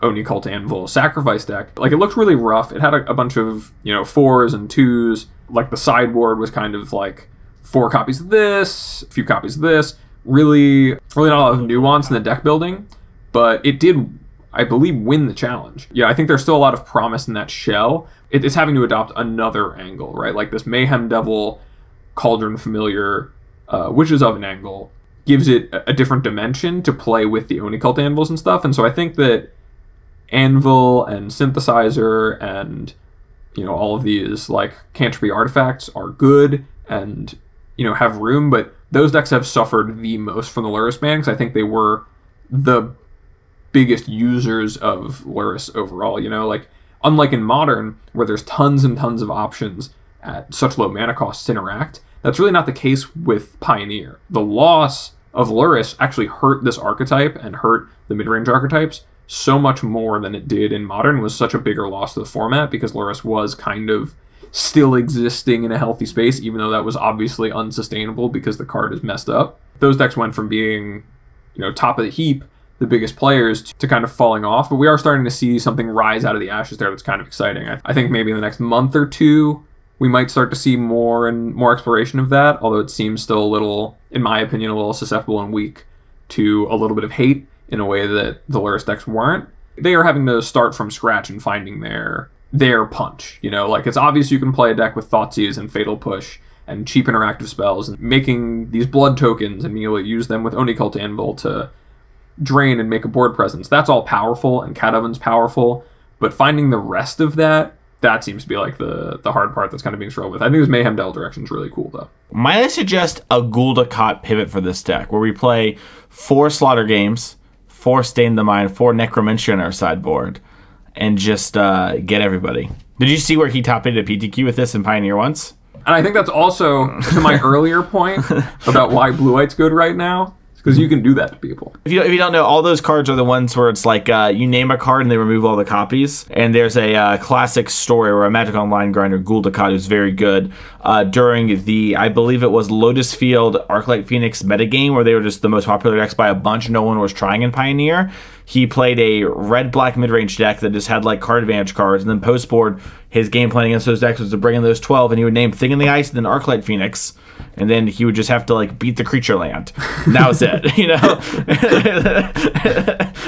Oni Cult Anvil Sacrifice deck. Like, it looked really rough. It had a bunch of, 4s and 2s. Like, the sideboard was kind of like 4 copies of this, a few copies of this. Really not a lot of nuance in the deck building, but it did, I believe, win the challenge. Yeah, I think there's still a lot of promise in that shell. It's having to adopt another angle, right? Like this Mayhem Devil Cauldron Familiar, Witches of an angle, gives it a different dimension to play with the Oni Cult Anvils and stuff. And so I think that Anvil and Synthesizer and, all of these like Cantripy artifacts are good and, have room, but those decks have suffered the most from the Luris ban, because I think they were the biggest users of Luris overall. Like, unlike in Modern, where there's tons and tons of options at such low mana costs to interact, that's really not the case with Pioneer. The loss of Luris actually hurt this archetype and hurt the mid-range archetypes so much more than it did in Modern. Was such a bigger loss to the format because Luris was kind of still existing in a healthy space, even though that was obviously unsustainable because the card is messed up. Those decks went from being, top of the heap, the biggest players, to kind of falling off, but we are starting to see something rise out of the ashes there that's kind of exciting. I think maybe in the next month or two, we might start to see more and more exploration of that, although it seems still a little, in my opinion, a little susceptible and weak to a little bit of hate in a way that the Luris decks weren't. They are having to start from scratch and finding their punch. Like, it's obvious you can play a deck with Thoughtseize and Fatal Push and cheap interactive spells and making these blood tokens and being able to use them with Oni Cult Anvil to drain and make a board presence. That's all powerful, and Cat Oven's powerful, but finding the rest of that seems to be like the hard part that's kind of being struggled with. I think this Mayhem Devil direction is really cool, though. Might I suggest a Gul'Dakat pivot for this deck, where we play 4 Slaughter Games, 4 Stain the Mind, 4 Necromancer on our sideboard, and just get everybody. Did you see where he top eighted a PTQ with this in Pioneer once? And I think that's also to my earlier point about why Blue-White's good right now. Because you can do that to people. If you don't know, all those cards are the ones where it's like you name a card and they remove all the copies. And there's a classic story where a Magic Online grinder, Gul'Dakat, who's very good, during the, I believe it was Lotus Field Arclight Phoenix metagame, where they were just the most popular decks by a bunch no one was trying in Pioneer. He played a red-black mid-range deck that just had like card advantage cards, and then post-board, his game plan against those decks was to bring in those 12, and he would name Thing in the Ice and then Arclight Phoenix, and then he would just have to like beat the creature land. And that was it,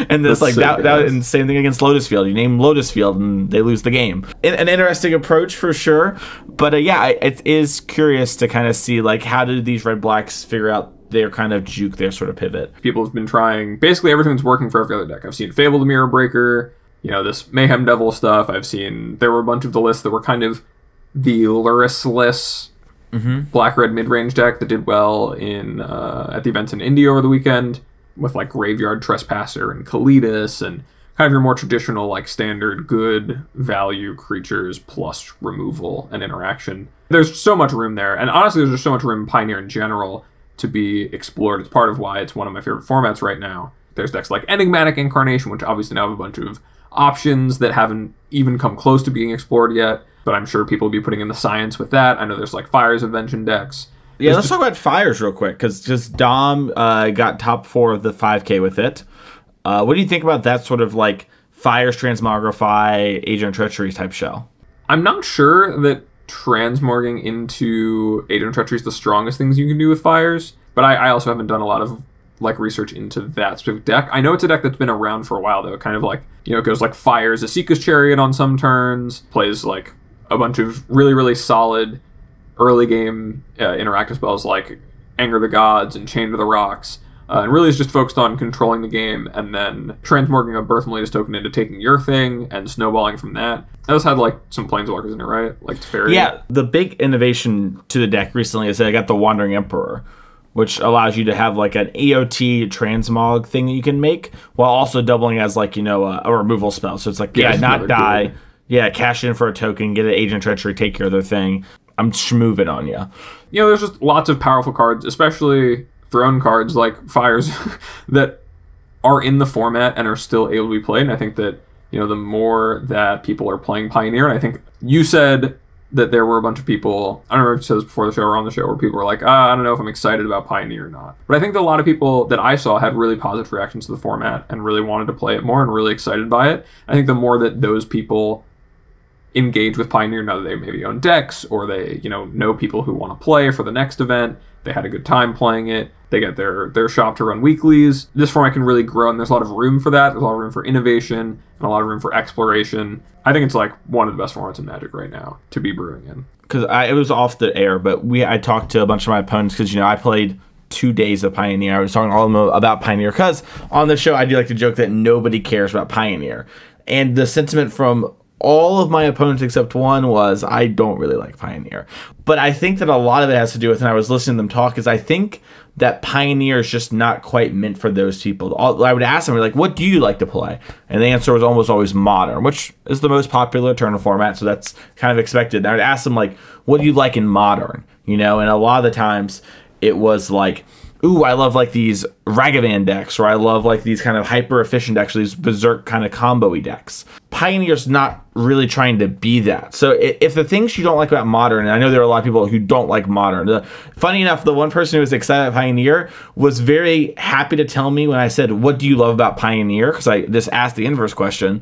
and this like that and same thing against Lotus Field. You name Lotus Field and they lose the game. An interesting approach for sure, but it is curious to kind of see like how did these red blacks figure out their kind of juke, their sort of pivot. People have been trying basically everything that's working for every other deck. I've seen Fable the Mirror Breaker, this Mayhem Devil stuff. I've seen there were a bunch of the lists that were kind of the Luris-less black-red mid-range deck that did well in at the events in Indy over the weekend with like Graveyard Trespasser and Kalidas and kind of your more traditional like standard good value creatures plus removal and interaction. There's so much room there, and honestly there's just so much room in Pioneer in general to be explored. It's part of why it's one of my favorite formats right now. There's decks like Enigmatic Incarnation, which obviously now have a bunch of options that haven't even come close to being explored yet, but I'm sure people will be putting in the science with that. I know there's like Fire's Invention decks. Yeah, let's talk about Fires real quick, because just Dom got top 4 of the 5K with it. What do you think about that sort of like Fires Transmogrify, Agent of Treachery type shell? I'm not sure that transmorging into Agent of Treachery is the strongest things you can do with Fires, but I also haven't done a lot of like research into that specific deck. I know it's a deck that's been around for a while though. It kind of like, you know, it goes like Fires Asika's Chariot on some turns, plays like a bunch of really, really solid early game interactive spells like Anger the Gods and Chain to the Rocks, and really is just focused on controlling the game and then transmorging a Birth and Latest token into taking your thing and snowballing from that. It also had like some Planeswalkers in it, right? Like Teferi. Yeah, the big innovation to the deck recently is that I got the Wandering Emperor, which allows you to have like an AOT transmog thing that you can make while also doubling as like, you know, a removal spell. So it's like, not die. Good. Yeah, cash in for a token, get an Agent of Treachery, take care of their thing. I'm schmooving on you. You know, there's just lots of powerful cards, especially throne cards like Fires that are in the format and are still able to be played. And I think that, you know, the more that people are playing Pioneer, and I think you said that there were a bunch of people, I don't remember if you said this before the show or on the show, where people were like, I don't know if I'm excited about Pioneer or not. But I think that a lot of people that I saw had really positive reactions to the format and really wanted to play it more and really excited by it. I think the more that those people engage with Pioneer, now that they maybe own decks or they, you know people who want to play for the next event, they had a good time playing it, they get their shop to run weeklies, this format can really grow, and there's a lot of room for that. There's a lot of room for innovation and a lot of room for exploration. I think it's like one of the best formats in Magic right now to be brewing in. Because it was off the air, but I talked to a bunch of my opponents because, you know, I played 2 days of Pioneer. I was talking to all of them about Pioneer because on the show I do like to joke that nobody cares about Pioneer. And the sentiment from all of my opponents except one was, I don't really like Pioneer. But I think that a lot of it has to do with, and I was listening to them talk, is I think that Pioneer is just not quite meant for those people. I would ask them, like, what do you like to play? And the answer was almost always Modern, which is the most popular Eternal format, so that's kind of expected. And I would ask them, like, what do you like in Modern? You know, and a lot of the times it was like, ooh, I love like these Ragavan decks, or I love like these kind of hyper efficient decks, these berserk kind of combo-y decks. Pioneer's not really trying to be that. So if the things you don't like about Modern, and I know there are a lot of people who don't like Modern. Funny enough, the one person who was excited about Pioneer was very happy to tell me when I said, what do you love about Pioneer? Because I just asked the inverse question.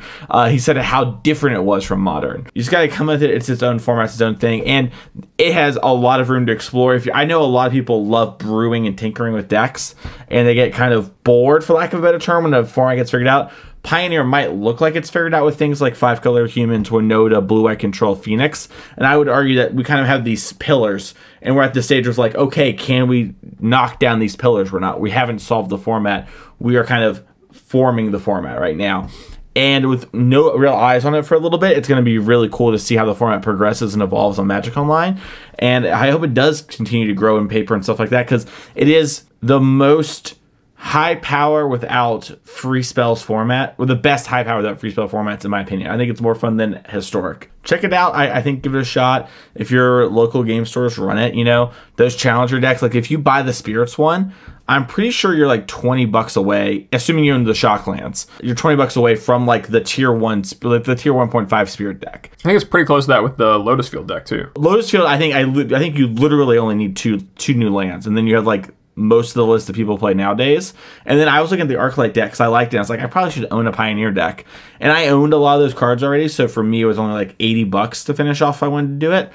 He said how different it was from Modern. You just got to come with it. It's its own format, it's its own thing. And it has a lot of room to explore. I know a lot of people love brewing and tinkering with decks, and they get kind of bored, for lack of a better term, when the format gets figured out. Pioneer might look like it's figured out with things like 5-color humans, Winota, blue-eye control, Phoenix. And I would argue that we kind of have these pillars, and we're at the stage of like, okay, can we knock down these pillars? We haven't solved the format. We are kind of forming the format right now. And with no real eyes on it for a little bit, it's going to be really cool to see how the format progresses and evolves on Magic Online. And I hope it does continue to grow in paper and stuff like that, because it is the most high power without free spells format, or the best high power without free spell formats, in my opinion. I think it's more fun than Historic. Check it out. I think give it a shot. If your local game stores run it, you know, those challenger decks, like if you buy the Spirits one, I'm pretty sure you're like $20 away, assuming you're in the Shocklands. You're $20 away from like the tier 1, the tier 1.5 Spirit deck. I think it's pretty close to that with the Lotus Field deck too. Lotus Field, I think you literally only need two new lands, and then you have like most of the list that people play nowadays. And then I was looking at the Arclight deck because I liked it. I was like, I probably should own a Pioneer deck. And I owned a lot of those cards already, so for me it was only like $80 to finish off if I wanted to do it.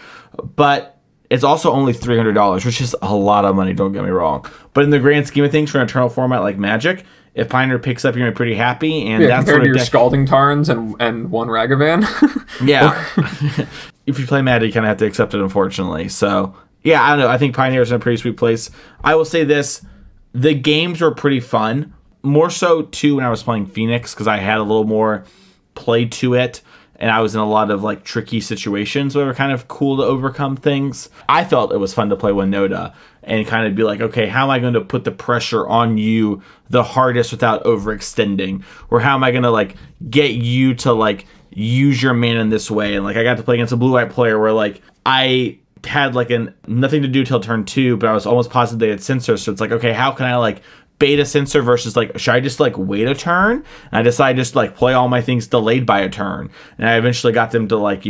But it's also only $300, which is a lot of money, don't get me wrong. But in the grand scheme of things, for an Eternal format like Magic, if Pioneer picks up, you're going to be pretty happy. And that's compared to your Scalding Tarns and one Ragavan. Yeah. If you play Magic, you kind of have to accept it, unfortunately. So yeah, I don't know. I think Pioneer's in a pretty sweet place. I will say this. The games were pretty fun. More so, too, when I was playing Phoenix, because I had a little more play to it. and I was in a lot of like tricky situations that were kind of cool to overcome things. I felt it was fun to play Winota and kind of be like, okay, how am I going to put the pressure on you the hardest without overextending? Or how am I going to like get you to like use your mana in this way? And like I got to play against a blue-white player where like I had like nothing to do till turn 2, but I was almost positive they had Censor. So it's like, okay, how can I like beta Censor versus like, should I just like wait a turn? And I decided just like play all my things delayed by a turn. And I eventually got them to like,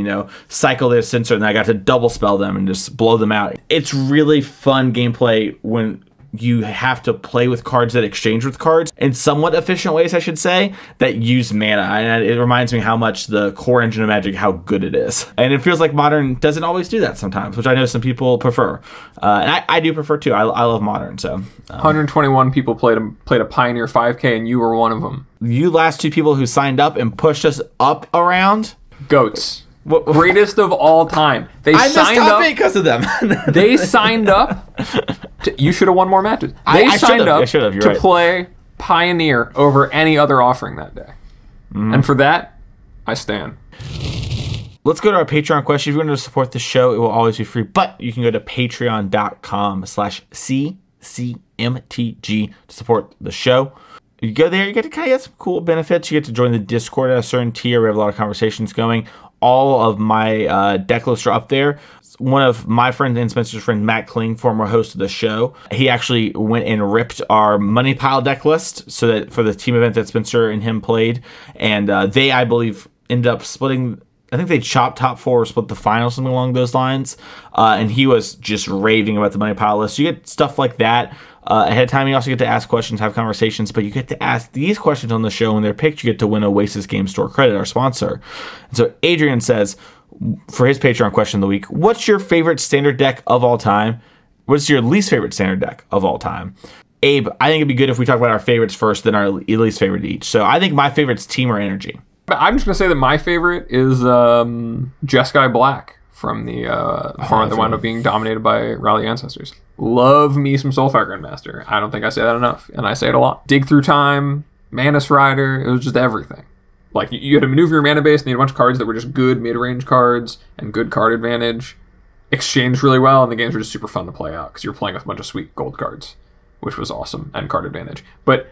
cycle their Censor, and I got to double spell them and just blow them out. It's really fun gameplay when you have to play with cards that exchange with cards in somewhat efficient ways, I should say, that use mana. And it reminds me how much the core engine of Magic, how good it is. And it feels like Modern doesn't always do that sometimes, which I know some people prefer. And I do prefer too. I love Modern. So 121 people played a Pioneer 5K, and you were one of them. You last two people who signed up and pushed us up around? Goats. Greatest of all time. I signed up because of them. They signed up. You should have won more matches. They signed up to play Pioneer over any other offering that day. And for that, I stand. Let's go to our Patreon question. If you want to support the show, it will always be free, but you can go to patreon.com/CCMTG to support the show. You go there, you get to kind of get some cool benefits. You get to join the Discord at a certain tier. We have a lot of conversations going. All of my deck lists are up there. One of my friends and Spencer's friend, Matt Kling, former host of the show, he actually went and ripped our money pile deck list so that for the team event that Spencer and him played. And they, I believe, ended up splitting. I think they chopped top 4 or split the final, something along those lines. And he was just raving about the money pile list. You get stuff like that ahead of time. You also get to ask questions, have conversations, but you get to ask these questions on the show. When they're picked, you get to win Oasis Game Store credit, our sponsor. And so Adrian says, for his Patreon question of the week, what's your favorite standard deck of all time? What's your least favorite standard deck of all time? Abe, I think it'd be good if we talk about our favorites first, then our least favorite each. So I think my favorite's Teamer Energy. I'm just going to say that my favorite is Jeskai Black from the format that wound up being dominated by Rally Ancestors. Love me some Soulfire Grandmaster. I don't think I say that enough, and I say it a lot. Dig Through Time, Manus Rider, it was just everything. Like, you had to maneuver your mana base, and you had a bunch of cards that were just good mid-range cards and good card advantage. Exchanged really well, and the games were just super fun to play out because you're playing with a bunch of sweet gold cards, which was awesome, and card advantage. But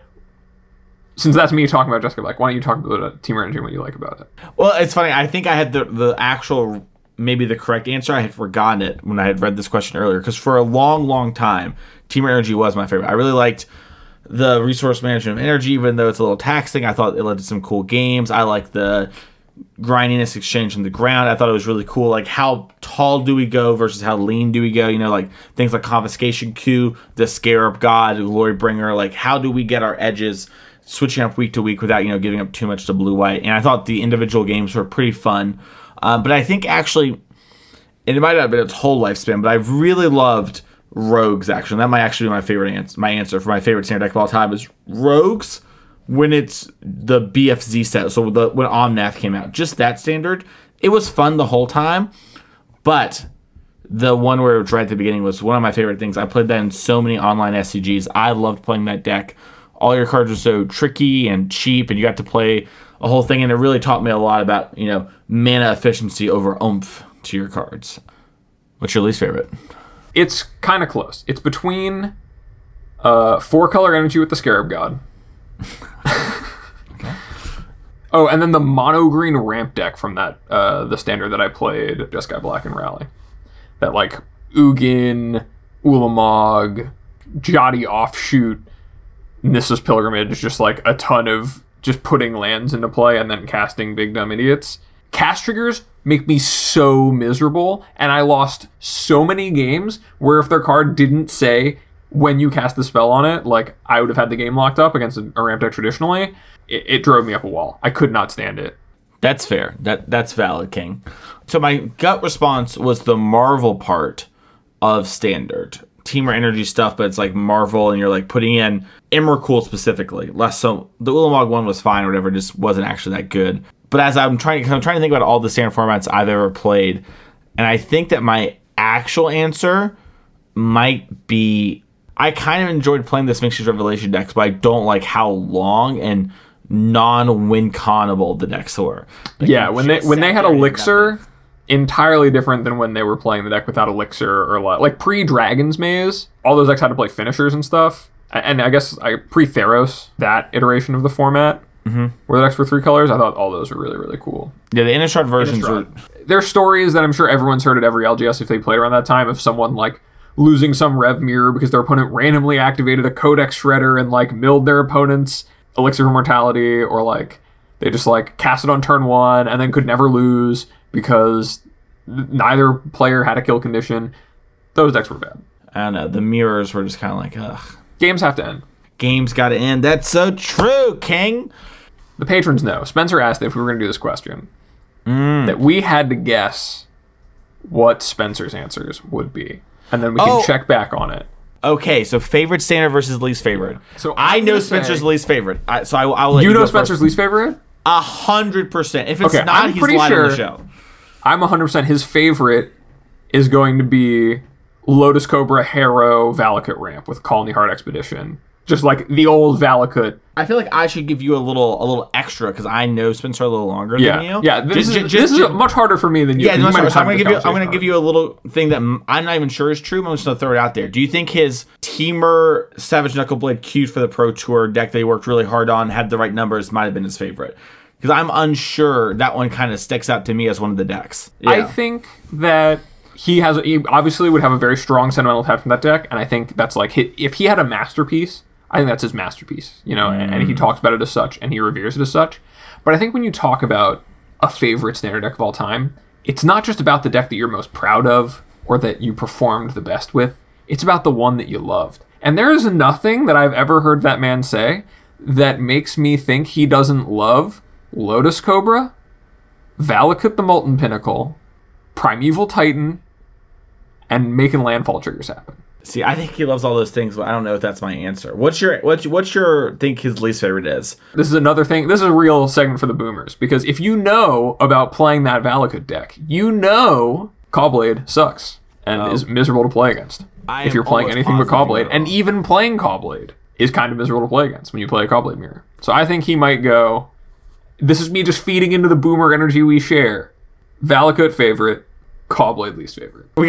since that's me talking about Jeskai Black, why don't you talk about Teamer Energy and what you like about it? Well, it's funny. I think I had the actual, maybe the correct answer. I had forgotten it when I had read this question earlier, because for a long, long time, Teamer Energy was my favorite. I really liked the resource management of energy, even though it's a little taxing. I thought it led to some cool games. I like the grindiness exchange in the ground. I thought it was really cool. Like, how tall do we go versus how lean do we go? Like things like Confiscation Coup, the Scarab God, Glory Bringer. Like, how do we get our edges switching up week to week without, giving up too much to blue-white? And I thought the individual games were pretty fun. But I think actually, and it might not have been its whole lifespan, but I've really loved Rogues, actually. And that might actually be my favorite answer. My answer for my favorite standard deck of all time is Rogues when it's the BFZ set. So when Omnath came out, just that standard, it was fun the whole time. But the one where it was right at the beginning was one of my favorite things. I played that in so many online SCGs. I loved playing that deck. All your cards were so tricky and cheap, and you got to play a whole thing, and it really taught me a lot about, mana efficiency over oomph to your cards. What's your least favorite? It's kind of close. It's between 4-color energy with the Scarab God. Okay. Oh, and then the mono green ramp deck from that the standard that I played, Jeskai Black and Rally. That like Ugin, Ulamog, Jotty Offshoot, Nissa's Pilgrimage, just like a ton of just putting lands into play and then casting big dumb idiots. Cast triggers make me so miserable, and I lost so many games where if their card didn't say when you cast the spell on it, like I would have had the game locked up against a ramp deck traditionally. It drove me up a wall. I could not stand it. That's fair. That's valid, King. So my gut response was the Marvel part of standard. Teamer Energy stuff, but it's like Marvel, and you're like putting in Emrakul specifically. Less so. The Ulamog one was fine or whatever, just wasn't actually that good. But as I'm trying to think about all the standard formats I've ever played, and I think that my actual answer might be, I kind of enjoyed playing the Sphinx's Revelation decks, but I don't like how long and non-win conable the decks were. Like, yeah, when they had Elixir, entirely different than when they were playing the deck without Elixir or like pre-Dragon's Maze. All those decks had to play finishers and stuff. And I guess pre-Theros, that iteration of the format, where the decks were 3 colors, I thought all those were really, really cool. Yeah, the Innistrad versions were... There's stories that I'm sure everyone's heard at every LGS if they played around that time of someone like losing some Rev Mirror because their opponent randomly activated a Codex Shredder and like milled their opponent's Elixir of Immortality, or like they just like cast it on turn 1 and then could never lose because neither player had a kill condition. Those decks were bad. I don't know. The mirrors were just kind of like, ugh. Games have to end. Games got to end. That's so true, King. The patrons know. Spencer asked if we were going to do this question. That we had to guess what Spencer's answers would be. And then we can check back on it. Okay, so favorite standard versus least favorite. So I know Spencer's least favorite. So I'll let you know go Spencer's first. least favorite? 100%. If it's not, I'm he's pretty lying sure on the show. I'm 100% his favorite is going to be Lotus Cobra Harrow Valakut ramp with Colony Heart Expedition. Just like the old Valakut. I feel like I should give you a little extra because I know Spencer a little longer than you. Yeah, this is much harder for me than you. Yeah, so I'm going to give you a little thing that I'm not even sure is true, but I'm just going to throw it out there. Do you think his Teamer Savage Knuckleblade queued for the Pro Tour deck that he worked really hard on, had the right numbers, might have been his favorite? Because I'm unsure. That one kind of sticks out to me as one of the decks. Yeah. I think that he obviously would have a very strong sentimental attachment to that deck, and I think that's like, if he had a masterpiece, I think that's his masterpiece, and he talks about it as such, and he reveres it as such. But I think when you talk about a favorite standard deck of all time, it's not just about the deck that you're most proud of or that you performed the best with. It's about the one that you loved. And there is nothing that I've ever heard that man say that makes me think he doesn't love Lotus Cobra, Valakut the Molten Pinnacle, Primeval Titan, and making landfall triggers happen. See, I think he loves all those things, but I don't know if that's my answer. What's your think his least favorite is? This is another thing. This is a real segment for the boomers, because if you know about playing that Valakut deck, you know Caw-Blade sucks and is miserable to play against. If you're playing anything but Caw-Blade, and even playing Caw-Blade is kind of miserable to play against when you play a Caw-Blade mirror. So I think he might go, this is me just feeding into the boomer energy we share. Valakut favorite, Caw-Blade least favorite. We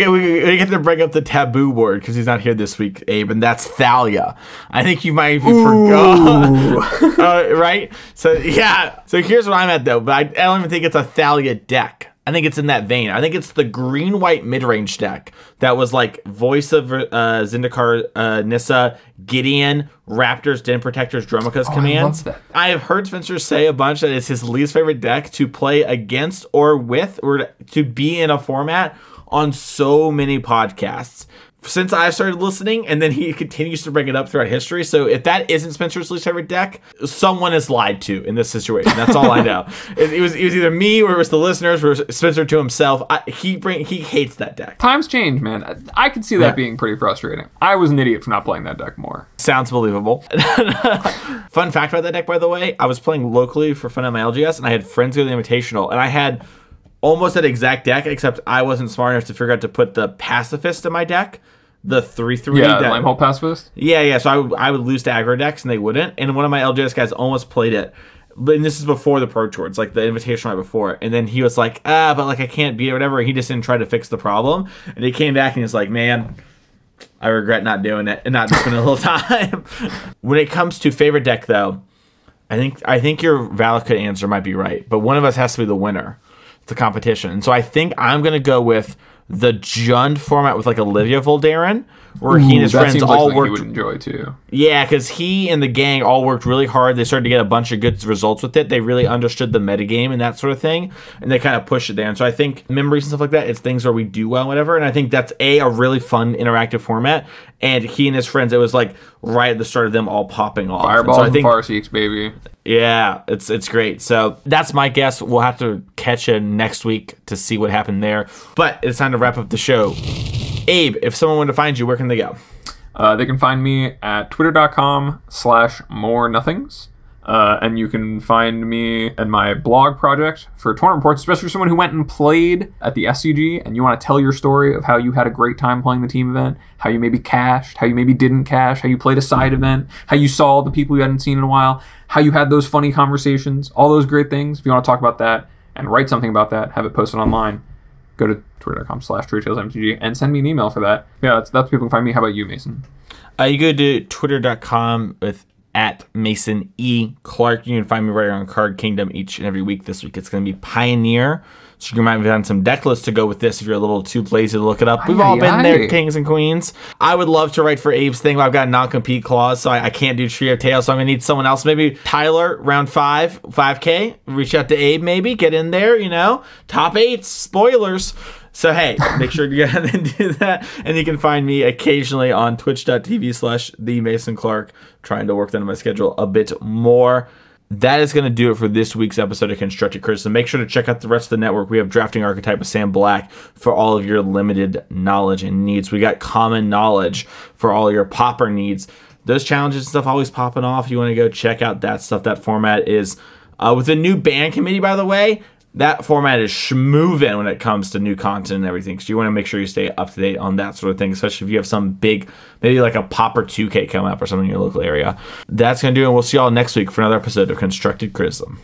get to bring up the taboo word because he's not here this week, Abe, and that's Thalia. I think you might even forgot. Right? So, yeah. So here's what I'm at, though. But I don't even think it's a Thalia deck. I think it's in that vein. I think it's the green-white mid-range deck that was like Voice of Zendikar, Nissa, Gideon, Raptors, Den Protectors, Dromoka's commands. I have heard Spencer say a bunch that it's his least favorite deck to play against or with or to be in a format on so many podcasts since I started listening, and then he continues to bring it up throughout history. So if that isn't Spencer's least favorite deck, someone is lied to in this situation. That's all I know. It was either me or it was the listeners or Spencer to himself. He hates that deck. Times change, man. I could see that being pretty frustrating. I was an idiot for not playing that deck more. Sounds believable. Fun fact about that deck, by the way, I was playing locally for fun at my LGS, and I had friends go to the Invitational, and I had almost that exact deck, except I wasn't smart enough to figure out to put the Pacifist in my deck. The 3/3. Yeah, Limehole Pacifist? Yeah. So I would lose to aggro decks, and they wouldn't. And one of my LGS guys almost played it. But this is before the Pro Tour. It's like the Invitational right before. And then he was like, but like I can't beat it or whatever. He just didn't try to fix the problem. And he came back and he's like, man, I regret not doing it and not spending a little time. When it comes to favorite deck, though, I think your Valakut answer might be right. But one of us has to be the winner. It's a competition. And so I think I'm going to go with the Jund format with like Olivia Voldaren, where he and his friends all worked. He would enjoy too. Yeah, because he and the gang all worked really hard. They started to get a bunch of good results with it. They really understood the metagame and that sort of thing, and they kind of pushed it there. And so I think memories and stuff like that, it's things where we do well, whatever. And I think that's a really fun interactive format. And he and his friends, it was like right at the start of them all popping off. Fireballs and Farseeks, baby. Yeah, it's great. So that's my guess. We'll have to catch you next week to see what happened there. But it's time to wrap up the show. Abe, if someone wanted to find you, where can they go? They can find me at twitter.com/morenothings. And you can find me and my blog project for tournament reports, especially for someone who went and played at the SCG and you want to tell your story of how you had a great time playing the team event, how you maybe cashed, how you maybe didn't cash, how you played a side event, how you saw the people you hadn't seen in a while, how you had those funny conversations, all those great things. If you want to talk about that and write something about that, have it posted online, go to twitter.com/TrueTalesMTG and send me an email for that. Yeah, that's people can find me. How about you, Mason? You go to twitter.com with @Mason E. Clark. You can find me right on Card Kingdom each and every week. This week it's going to be Pioneer. So you might have done some deck lists to go with this if you're a little too lazy to look it up. We've all been there, kings and queens. I would love to write for Abe's thing, but I've got a non-compete clause, so I can't do Trio Tales, so I'm going to need someone else. Maybe Tyler, round 5K. Reach out to Abe maybe. Get in there, Top 8, spoilers. So, hey, make sure to go ahead and do that. And you can find me occasionally on twitch.tv/TheMasonClark, trying to work that in my schedule a bit more. That is going to do it for this week's episode of Constructed Criticism. Make sure to check out the rest of the network. We have Drafting Archetype with Sam Black for all of your limited knowledge and needs. We got Common Knowledge for all your popper needs. Those challenges and stuff always popping off. You want to go check out that stuff. That format is with a new band committee, by the way. That format is schmoovin' when it comes to new content and everything. So you want to make sure you stay up to date on that sort of thing, especially if you have some big, maybe like a Popper 2K coming up or something in your local area. That's going to do it, and we'll see y'all next week for another episode of Constructed Criticism.